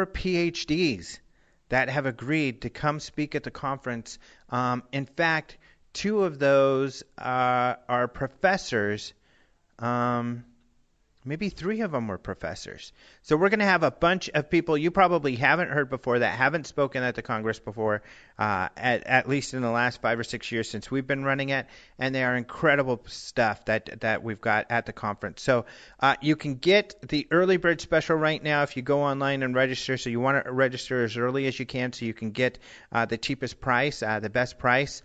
PhDs that have agreed to come speak at the conference. In fact, 2 of those are professors. Maybe 3 of them were professors. So we're going to have a bunch of people you probably haven't heard before that haven't spoken at the Congress before, at least in the last 5 or 6 years since we've been running it. And they are incredible stuff that we've got at the conference. So you can get the early bird special right now if you go online and register. So you want to register as early as you can so you can get the cheapest price, the best price.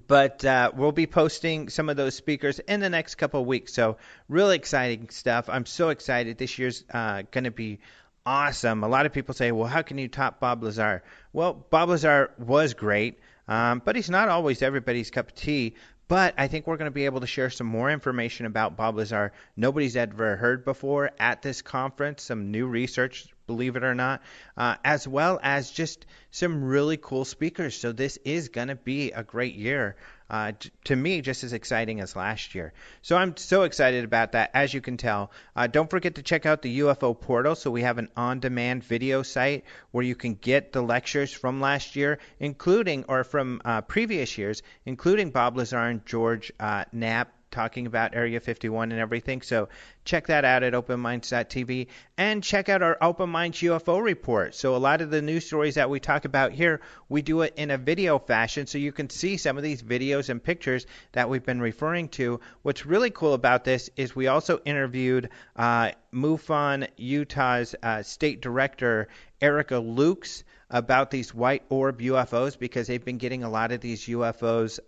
But we'll be posting some of those speakers in the next couple of weeks. So really exciting stuff. I'm so excited. This year's going to be awesome. A lot of people say, well, how can you top Bob Lazar? Well, Bob Lazar was great, but he's not always everybody's cup of tea. But I think we're going to be able to share some more information about Bob Lazar nobody's ever heard before at this conference, some new research, believe it or not, as well as just some really cool speakers. So this is going to be a great year. To me, just as exciting as last year. So I'm so excited about that, as you can tell. Don't forget to check out the UFO portal. So we have an on-demand video site where you can get the lectures from last year, from previous years, including Bob Lazar and George Knapp, talking about Area 51 and everything. So check that out at openminds.tv, and check out our Open Minds UFO report. So a lot of the news stories that we talk about here, we do it in a video fashion so you can see some of these videos and pictures that we've been referring to. What's really cool about this is we also interviewed MUFON Utah's state director, Erica Lukes, about these white orb UFOs, because they've been getting a lot of these UFOs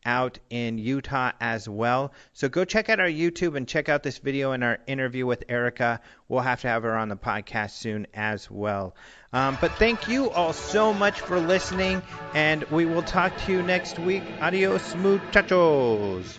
out in Utah as well. So go check out our YouTube and check out this video and our interview with Erica. We'll have to have her on the podcast soon as well. But thank you all so much for listening, and we will talk to you next week. Adios, muchachos.